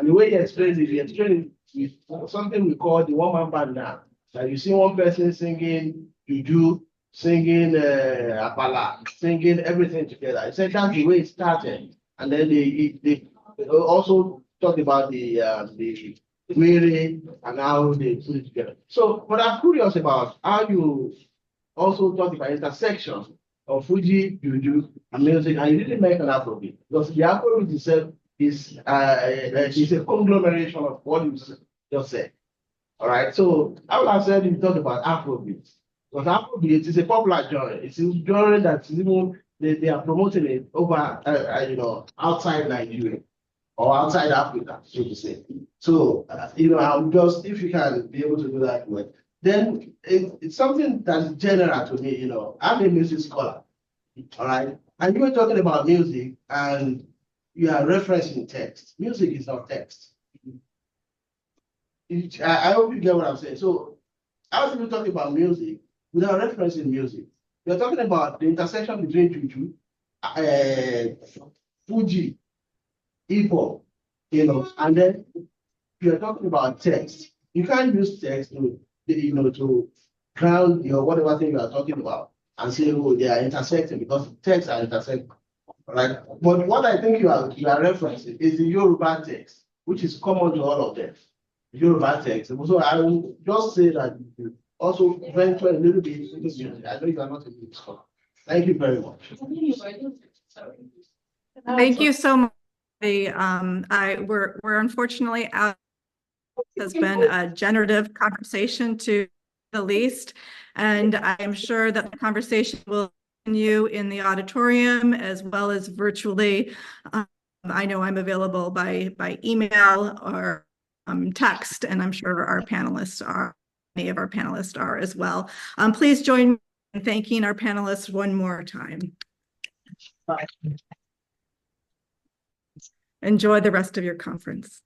the way he explains it with something we call the one-man band now. Like you see one person singing Juju, singing Apala, singing everything together. He said that's the way it started. And then they also talked about the weary and how they put it together. So, but I'm curious about how you also talk about intersection of Fuji, Juju, and music, and you didn't mention Afrobeat because the Afrobeat itself is a conglomeration of what you just said. All right, so I would have said you talk about Afrobeat because Afrobeat is a popular genre. It's a genre that even they are promoting it over outside Nigeria or outside Africa, so to say. So I'm just if you can be able to do that well. Then it's something that's general to me, I'm a music scholar, all right? And you were talking about music and you are referencing text. Music is not text. I hope you get what I'm saying. So how are you talking about music without referencing music? You're talking about the intersection between Juju, Fuji, hip hop, and then you're talking about text. You can't use text to ground your whatever thing you are talking about and say, oh, they are intersecting because texts are intersecting. Right? But what I think you are referencing is the Yoruba text, which is common to all of them. Yoruba text. So I will just say that you also venture a little bit into music. I know you are not a music scholar. Thank you very much. Thank you so much. We're unfortunately out. Has been a generative conversation to the least, and I'm sure that the conversation will continue in the auditorium as well as virtually. I know I'm available by email or text, and I'm sure many of our panelists are as well. Please join me in thanking our panelists one more time. Bye. Enjoy the rest of your conference.